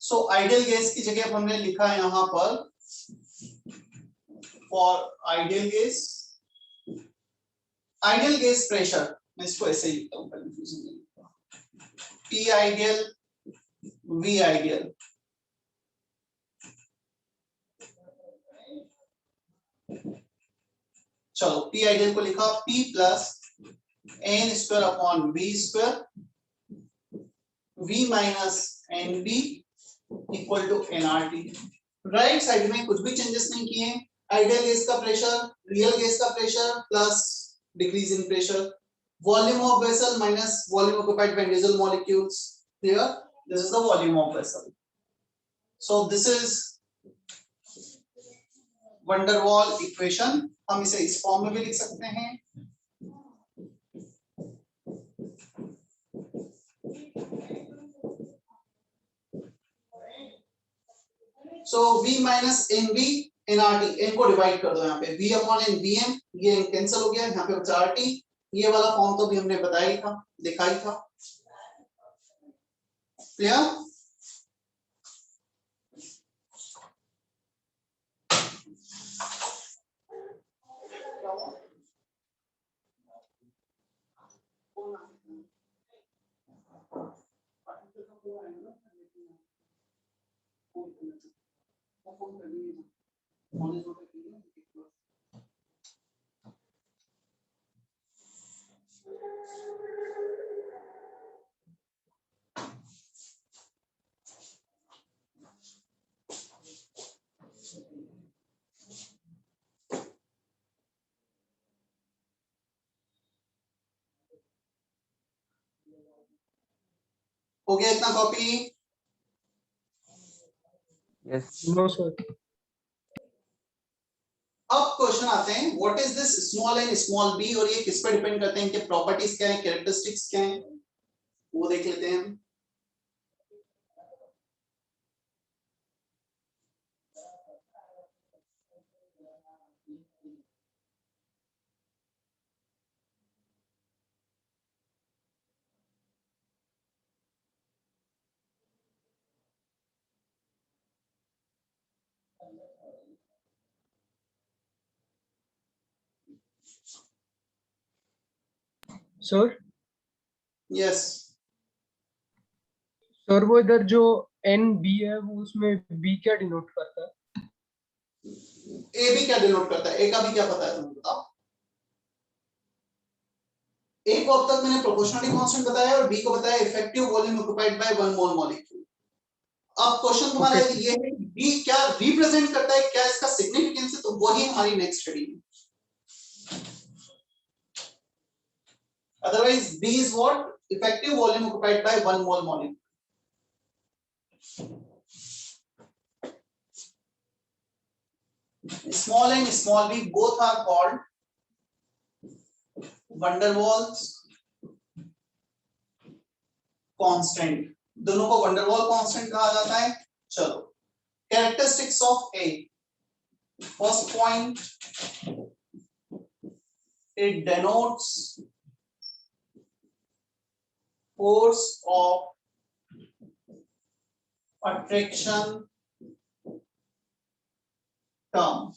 सो आइडियल गैस की जगह हमने लिखा है यहां पर फॉर आइडियल गैस प्रेशर, मैं इसको ऐसे ही लिखता हूं, कंफ्यूजन नहीं होगा, P आइडियल V आइडियल। चलो P आइडियल को लिखा P plus n square upon V square, V minus NB equal to nRT। Right side में कुछ भी चेंजेस नहीं किए, आइडियल गैस का प्रेशर, रियल गैस का pressure plus decrease in pressure, volume of vessel minus volume occupied by individual molecules. Clear? This is the volume of vessel. So this is van der Waals equation, हम इसे इस form में भी लिख सकते हैं। सो V minus NB nRT, n को divide कर दो यहाँ पे, V अपॉन n Vm, ये कैंसिल हो गया, यहाँ पे बचा RT। ये वाला फॉर्म तो भी हमने बताया ही था, दिखाई था। क्लियर? हो गया इतना कॉपी? Yes. No, sir. अब क्वेश्चन आते हैं, what is this small n small b, और ये किस पर डिपेंड करते हैं, इनके प्रॉपर्टीज क्या है, कैरेक्टरिस्टिक्स क्या है, वो देख लेते हैं हम। सर यस, सर वो इधर जो एन बी है वो उसमें बी क्या डिनोट करता है? ए भी क्या डिनोट करता है, ए का भी क्या पता है तुम्हें, बताओ। ए को अब तक मैंने प्रोपोर्शनलिटी कांस्टेंट बताया और बी को बताया इफेक्टिव वॉल्यूम ऑक्युपाइड बाय 1 मोल मॉलिक्यूल। अब क्वेश्चन तुम्हारा Okay. ये है, बी क्या रिप्रेजेंट करता है, क्या इसका सिग्निफिकेंस है, तो वही हमारी नेक्स्ट स्टडी है। Otherwise, B is what? Effective volume occupied by 1 mole molecule. Small and small b both are called van der Waals constant. दोनों को van der Waals constant कहा जाता है। चलो, characteristics of A. First point, it denotes force of attraction term.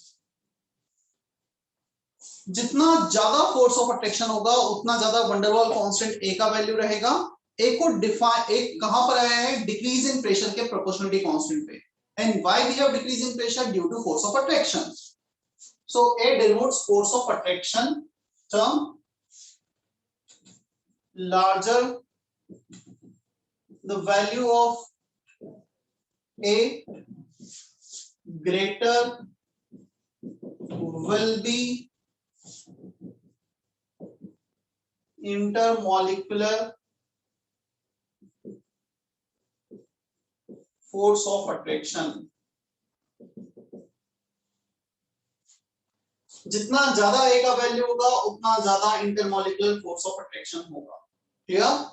जितना ज्यादा force of attraction होगा उतना ज्यादा वंडरवॉल कांस्टेंट ए का वैल्यू रहेगा। ए को डिफाइन, एक कहां पर आया है, डिक्रीज इन प्रेशर के प्रोपोर्शनलिटी कांस्टेंट पे। And why we have decrease in pressure, due to force of attraction. So a denotes force of attraction term, larger the value of A, greater will be intermolecular force of attraction. जितना ज्यादा A का value होगा उतना ज्यादा intermolecular force of attraction होगा। Clear?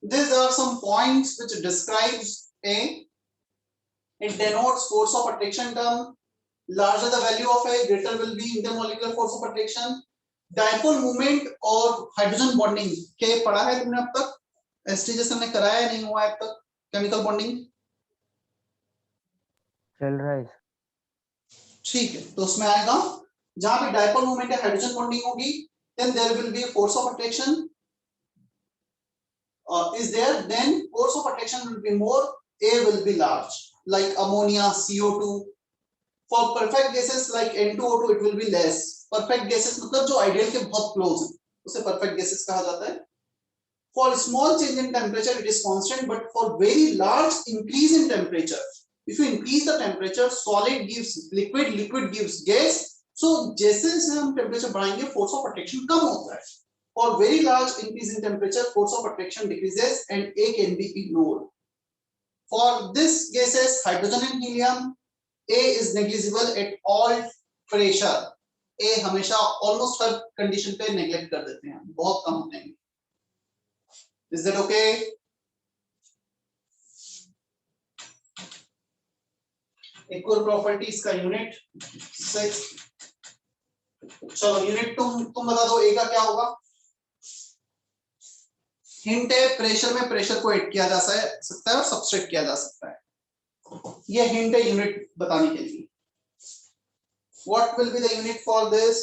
These are some points which describes A. It denotes force of attraction term. Larger the value of A, greater will be intermolecular force of attraction. Dipole moment और hydrogen bonding के पढ़ा है तुमने अब तक? एस्ट्रीजेशन ने कराया नहीं हुआ है अब तक केमिकल बॉन्डिंग? चल रहा है। ठीक है, तो उसमें आएगा जहां पे डायपोल मोमेंट या हाइड्रोजन बॉन्डिंग होगी, then there will be a force of attraction is there, then force of attraction will be more, A will be large, like ammonia, CO2. For perfect gases like N2O2 it will be less. Perfect gases मतलब जो ideal के बहुत close है, उसे perfect gases कहा जाता है. For small change in temperature it is constant, but for very large increase in temperature, if you increase the temperature, solid gives liquid, liquid gives gas. So जैसे जैसे हम temperature बढ़ाएंगे, force of attraction कम होता है. For very large increase in temperature, force of attraction decreases and A can be ignored. For this gases, hydrogen and helium, A is negligible at all pressure. A हमेशा almost हर condition पे neglect कर देते हैं, बहुत कम होते हैं. Is that okay? Equal properties का unit 6. चलो यूनिट तुम बता दो A का क्या होगा? हिंट है, प्रेशर में प्रेशर को ऐड किया जा सकता है और सब्सट्रैक्ट किया जा सकता है. ये हिंट है यूनिट बताने के लिए. What will be the unit for this?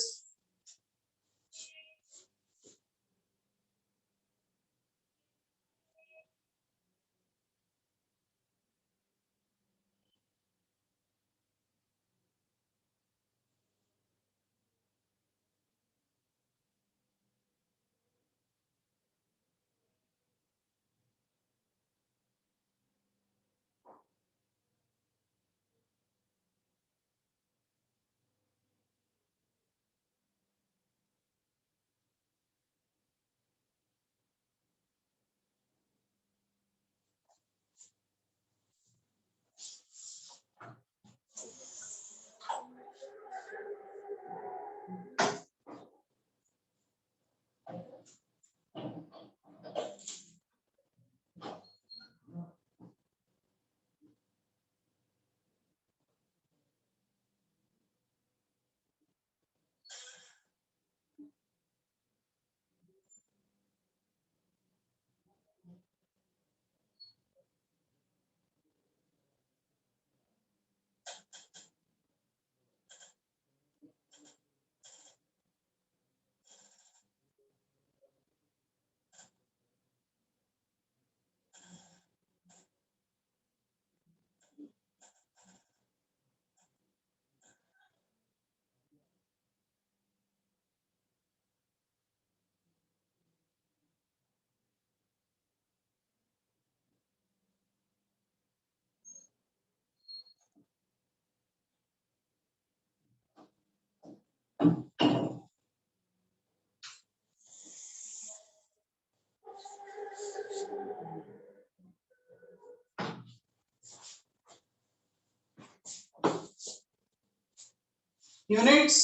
Units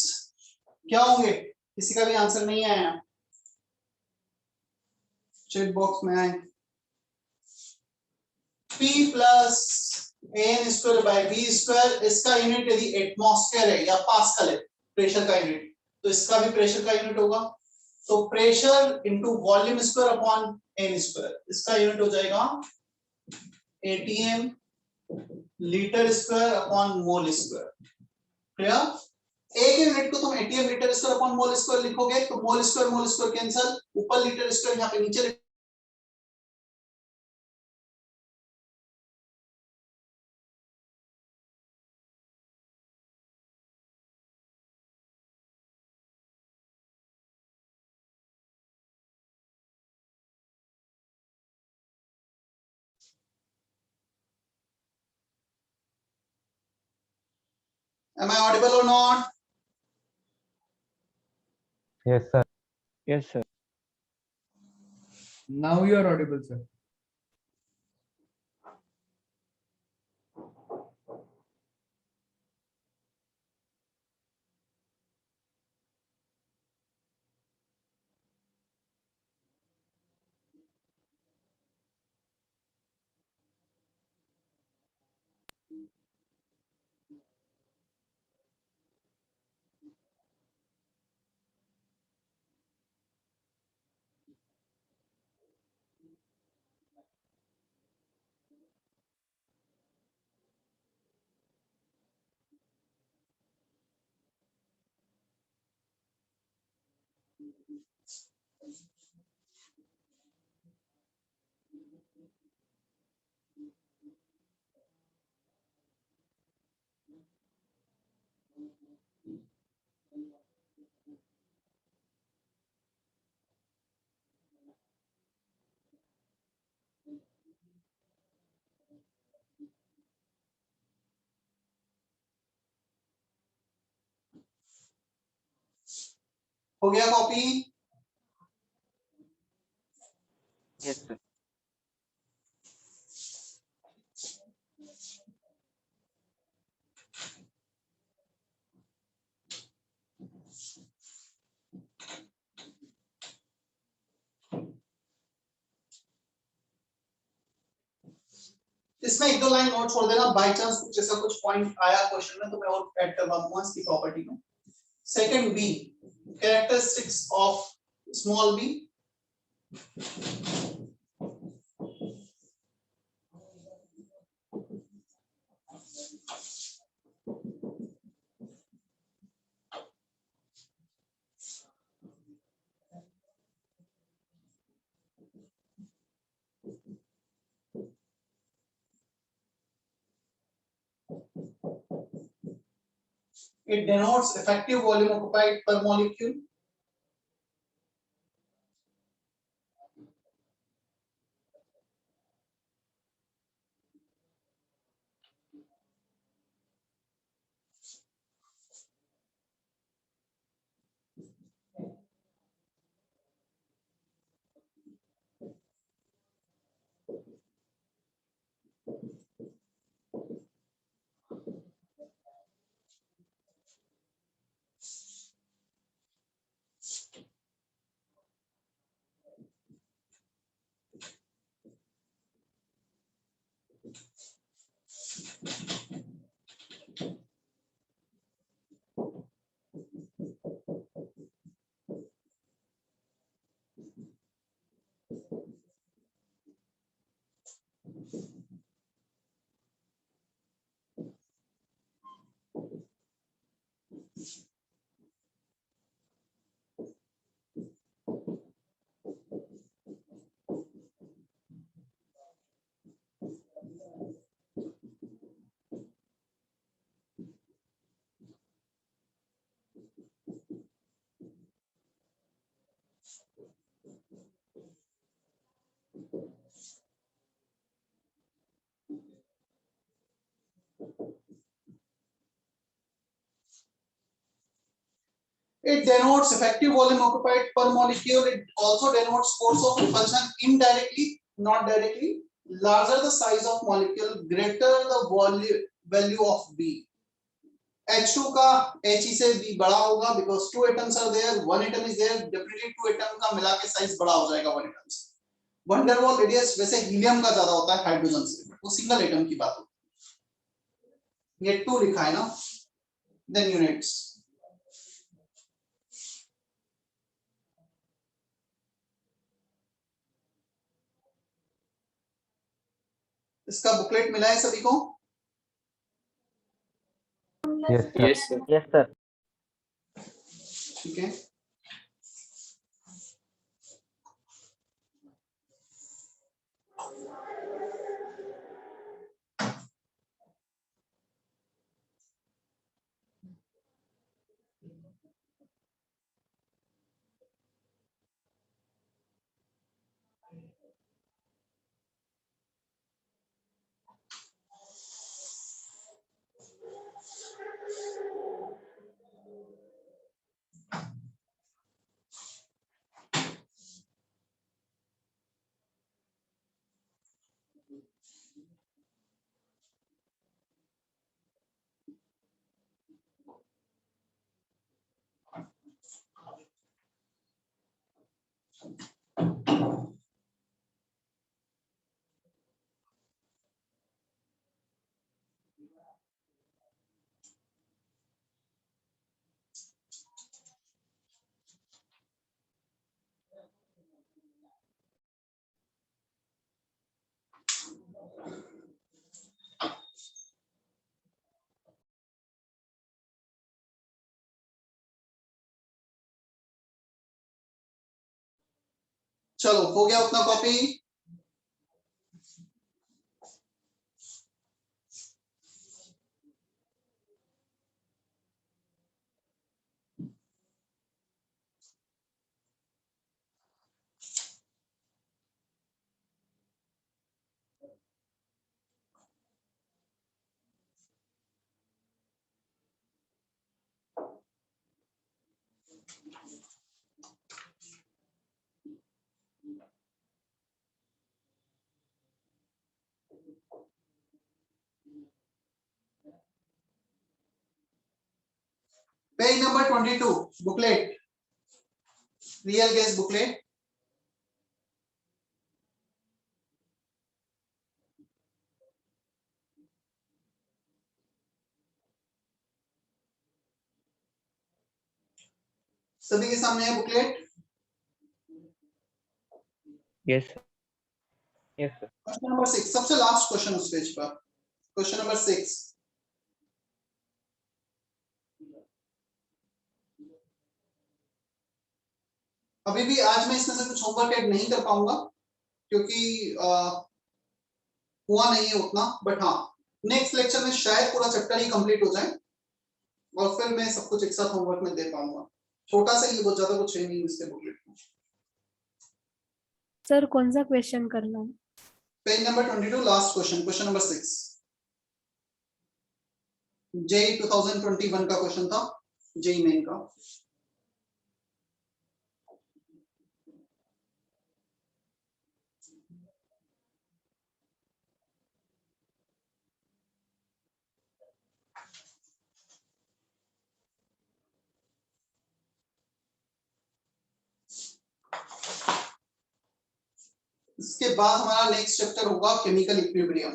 क्या होंगे? किसी का भी आंसर नहीं आया? चैट बॉक्स में आए. P plus an square by v square, इसका यूनिट यदि एटमॉस्फेयर है या पास्कल है प्रेशर का यूनिट, तो इसका भी प्रेशर का यूनिट होगा. तो pressure into volume square upon n square, इसका यूनिट हो जाएगा atm litre square upon mole square. Clear? एक यूनिट को तुम ATM litre square upon mole square लिखोगे तो मोल स्क्वायर कैंसिल, ऊपर लीटर स्क्वायर यहाँ पे नीचे Am I audible or not? Yes, sir. Yes, sir. Now you are audible, sir. हो गया कॉपी? Yes, sir. इसमें एक दो लाइन नोट छोड़ देना, बाय चांस कुछ ऐसा कुछ पॉइंट आया क्वेश्चन में तो मैं और ऐड करवा दूंगा इसकी प्रॉपर्टी में। Second b, characteristics of small b. It denotes effective volume occupied per molecule. It denotes effective volume occupied per molecule. It also denotes force of repulsion indirectly, not directly. Larger the size of molecule, greater the value of B. H2 का He से B बड़ा होगा because two atoms are there, one atom is there, definitely two atom का मिला के size बड़ा हो जाएगा one atom से. Van der Waals radius वैसे हीलियम का ज्यादा होता है हाइड्रोजन से, वो सिंगल एटम की बात होती है. ये 2 लिखा है ना, then units. इसका बुकलेट मिला है सभी को? Yes, sir. Yes, sir. Yes, sir. ठीक है. चलो हो गया उतना copy. Page number 22 booklet, real gas booklet. सभी के सामने है booklet. Yes, sir. Yes sir. Question number 6, सबसे लास्ट क्वेश्चन उस पेज पर, क्वेश्चन नंबर 6। अभी भी आज मैं इसमें से कुछ होमवर्क ऐड नहीं कर पाऊंगा क्योंकि हुआ नहीं है उतना, बट हाँ नेक्स्ट लेक्चर में शायद पूरा चैप्टर ही कंप्लीट हो जाए और फिर मैं सब कुछ एक साथ होमवर्क में दे पाऊंगा। छोटा सा ही, बहुत ज्यादा कुछ है नहीं इसके बुकलेट में। सर कौन सा क्वेश्चन करना है? Page number 22 last question, question number 6, JEE 2021 का क्वेश्चन था, जेई मेन का। इसके बाद हमारा नेक्स्ट चैप्टर होगा chemical equilibrium.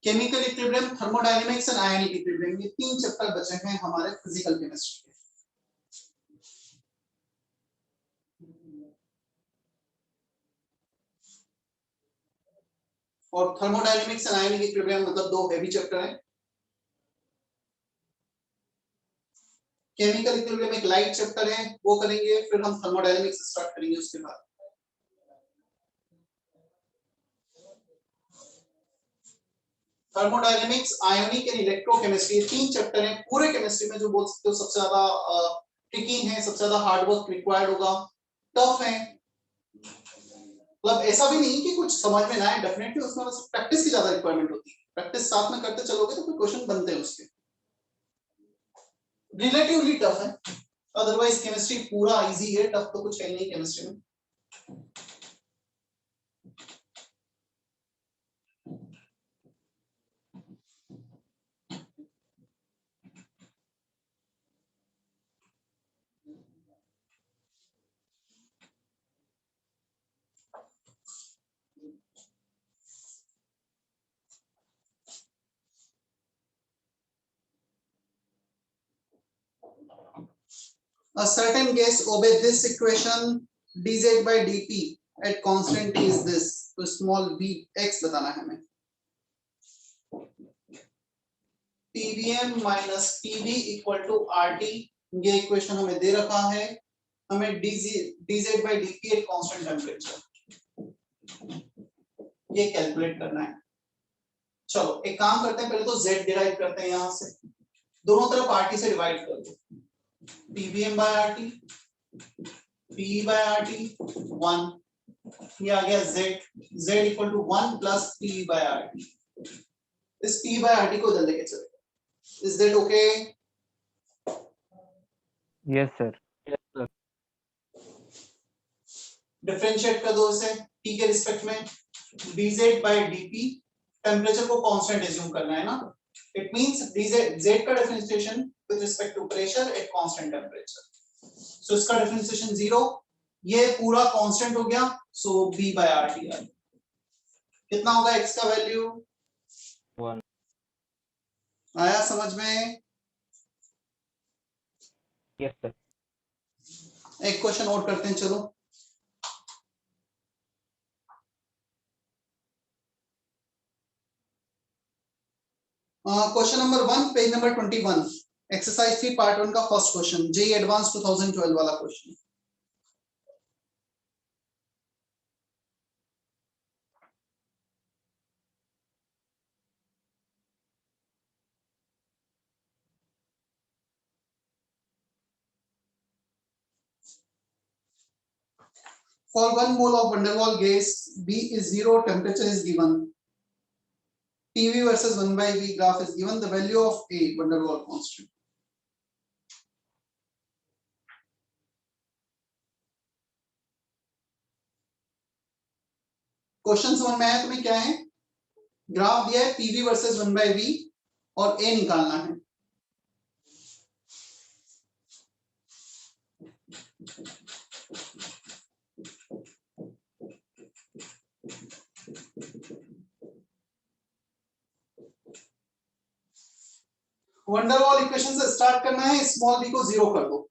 Chemical equilibrium, thermodynamics and ionic equilibrium, ये 3 चैप्टर बचे हैं हमारे फिजिकल केमिस्ट्री के। और थर्मोडायनेमिक्स एंड आयनिक इक्विलिब्रियम मतलब 2 हैवी चैप्टर हैं। केमिकल इक्विलिब्रियम एक लाइट चैप्टर है, वो करेंगे, फिर हम थर्मोडायनेमिक्स स्टार्ट करेंगे उसके बाद। Thermodynamics, ionic and electrochemistry, 3 chapter हैं पूरे केमिस्ट्री में, जो बोल सकते हो सबसे ज्यादा ट्रिकी है, सबसे ज्यादा हार्ड वर्क रिक्वायर्ड होगा, टफ है। मतलब ऐसा भी नहीं कि कुछ समझ में ना आए, डेफिनेटली उसमें बस प्रैक्टिस की ज्यादा रिक्वायरमेंट होती है। प्रैक्टिस साथ में करते चलोगे तो फिर क्वेश्चन बनते हैं उसके। रिलेटिवली टफ है, अदरवाइज केमिस्ट्री पूरा इजी है, टफ तो कुछ है नहीं केमिस्ट्री में। A certain gas obey this equation, dz by dt at constant t is this, तो small v x बताना है हमें। pvm minus pv equal to RT, ये इक्वेशन हमें दे रखा है, हमें dz by dt at constant temperature ये कैलकुलेट करना है। चलो एक काम करते हैं, पहले तो z डिराइव करते हैं, यहां से दोनों तरफ RT से डिवाइड कर दो, pvm by RT, p by RT 1, ये आ गया z equal to 1 plus p by RT। इस p by RT को इधर लेके चलेगा। Is that okay? Yes, sir. Differentiate कर दो इसे t के रिस्पेक्ट में, dz by dp, टेम्परेचर को कांस्टेंट एज्यूम करना है ना, इट मींस dz, z का differentiation with respect to pressure at constant temperature, so इसका डिफरेंशिएशन 0, ये पूरा कांस्टेंट हो गया, सो b by RT आ गया। कितना होगा x का वैल्यू 1। आया समझ में? Yes sir. एक क्वेश्चन और करते हैं, चलो question number 1, page number 21, exercise 3 part 1 का फर्स्ट क्वेश्चन, जेईई एडवांस 2012 वाला question. For 1 mole of van der Waals gas, B is 0, temperature is given. PV versus 1 by V graph is given. The value of A, van der Waals constant. Question समझ में आया तुम्हें? क्या है? Graph दिया है PV versus 1 by V और A निकालना है. van der Waals इक्वेशन से स्टार्ट करना है. स्मॉल b को 0 कर दो.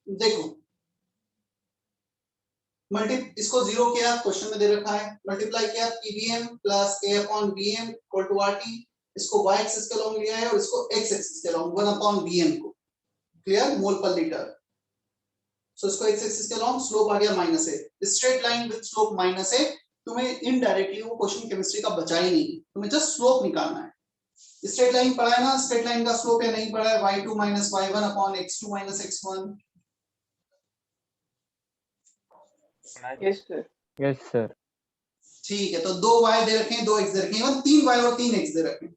देखो इसको 0 किया, क्वेश्चन में दे रखा है. मल्टीप्लाई किया PVM plus A upon VM equal to RT. इसको y एक्सिस के लॉन्ग लिया है और इसको x एक्सिस के लॉन्ग 1 अपॉन VM को. Clear? Mole per litre. So इसको x एक्सिस के लॉन्ग स्लोप आ गया -a. Straight line with slope -a. तुम्हें इनडायरेक्टली वो क्वेश्चन केमिस्ट्री का बचा ही नहीं, तुम्हें जस्ट स्लोप निकालना है. स्ट्रेट लाइन पढ़ा है ना? स्ट्रेट लाइन का स्लोप या नहीं पढ़ा है? y2 - y1 upon x2 - x1. Yes, sir. Yes sir. ठीक है, तो 2 y दे रखे हैं, 2 x दे रखे हैं, इवन 3 y और 3 x दे रखे हैं.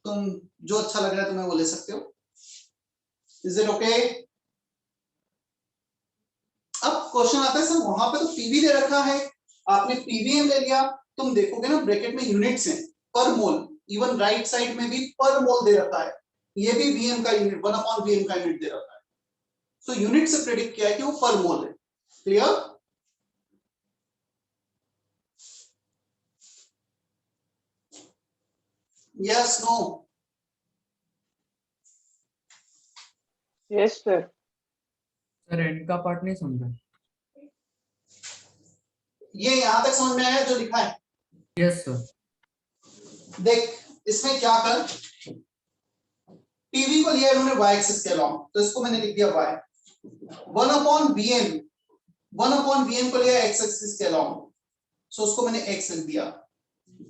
तुम जो अच्छा लग रहा है तुम्हें वो ले सकते हो. Is it okay? अब क्वेश्चन आता है सर वहां पे तो पीवी दे रखा है, आपने पीवीएम ले लिया. तुम देखोगे ना ब्रैकेट में यूनिट्स हैं पर मोल. इवन राइट साइड में भी पर मोल दे रखा है. ये भी वीएम का यूनिट 1 अपॉन वीएम का यूनिट दे रखा है. सो यूनिट से प्रेडिक्ट किया है कि वो पर मोल है. Clear? Yes no? Yes, sir. Sir end का पार्ट नहीं समझा. ये यहां तक समझ में आया जो लिखा है? Yes sir. देख इसमें क्या कर, पीवी को लिया इन्होंने y एक्सिस के लॉन्ग, तो इसको मैंने लिख दिया y. 1 अपॉन वीएम को लिया x एक्सिस के लॉन्ग, सो उसको मैंने x लिख दिया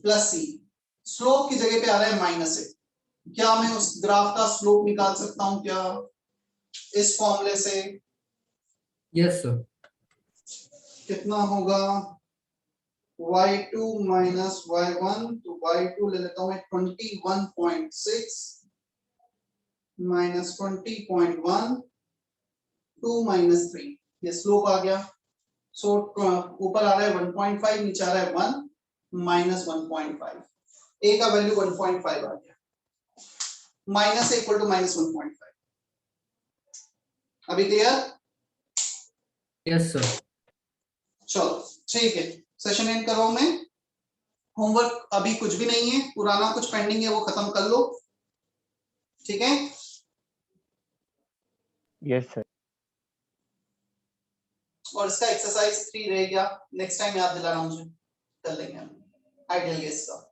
प्लस c. स्लोप की जगह पे आ रहा है -a. क्या मैं उस ग्राफ का स्लोप निकाल सकता हूं क्या इस फॉर्मूले से? Yes sir. कितना होगा? y2 - y1, तो y2 ले लेता हूं मैं 21.6 - 20.1 2 - 3. ये स्लोप आ गया. सो ऊपर आ रहा है 1.5, नीचे आ रहा है 1 - 1.5. a का वैल्यू 1.5 आ गया. Minus equal to -1.5. अभी क्लियर? Yes sir. चलो ठीक है, सेशन एंड कर रहा हूं मैं. होमवर्क अभी कुछ भी नहीं है, पुराना कुछ पेंडिंग है वो खत्म कर लो. ठीक है? Yes sir. और इसका एक्सरसाइज 3 रह गया, नेक्स्ट टाइम याद दिलाना मुझे, कर लेंगे हम आइडियल गैस का.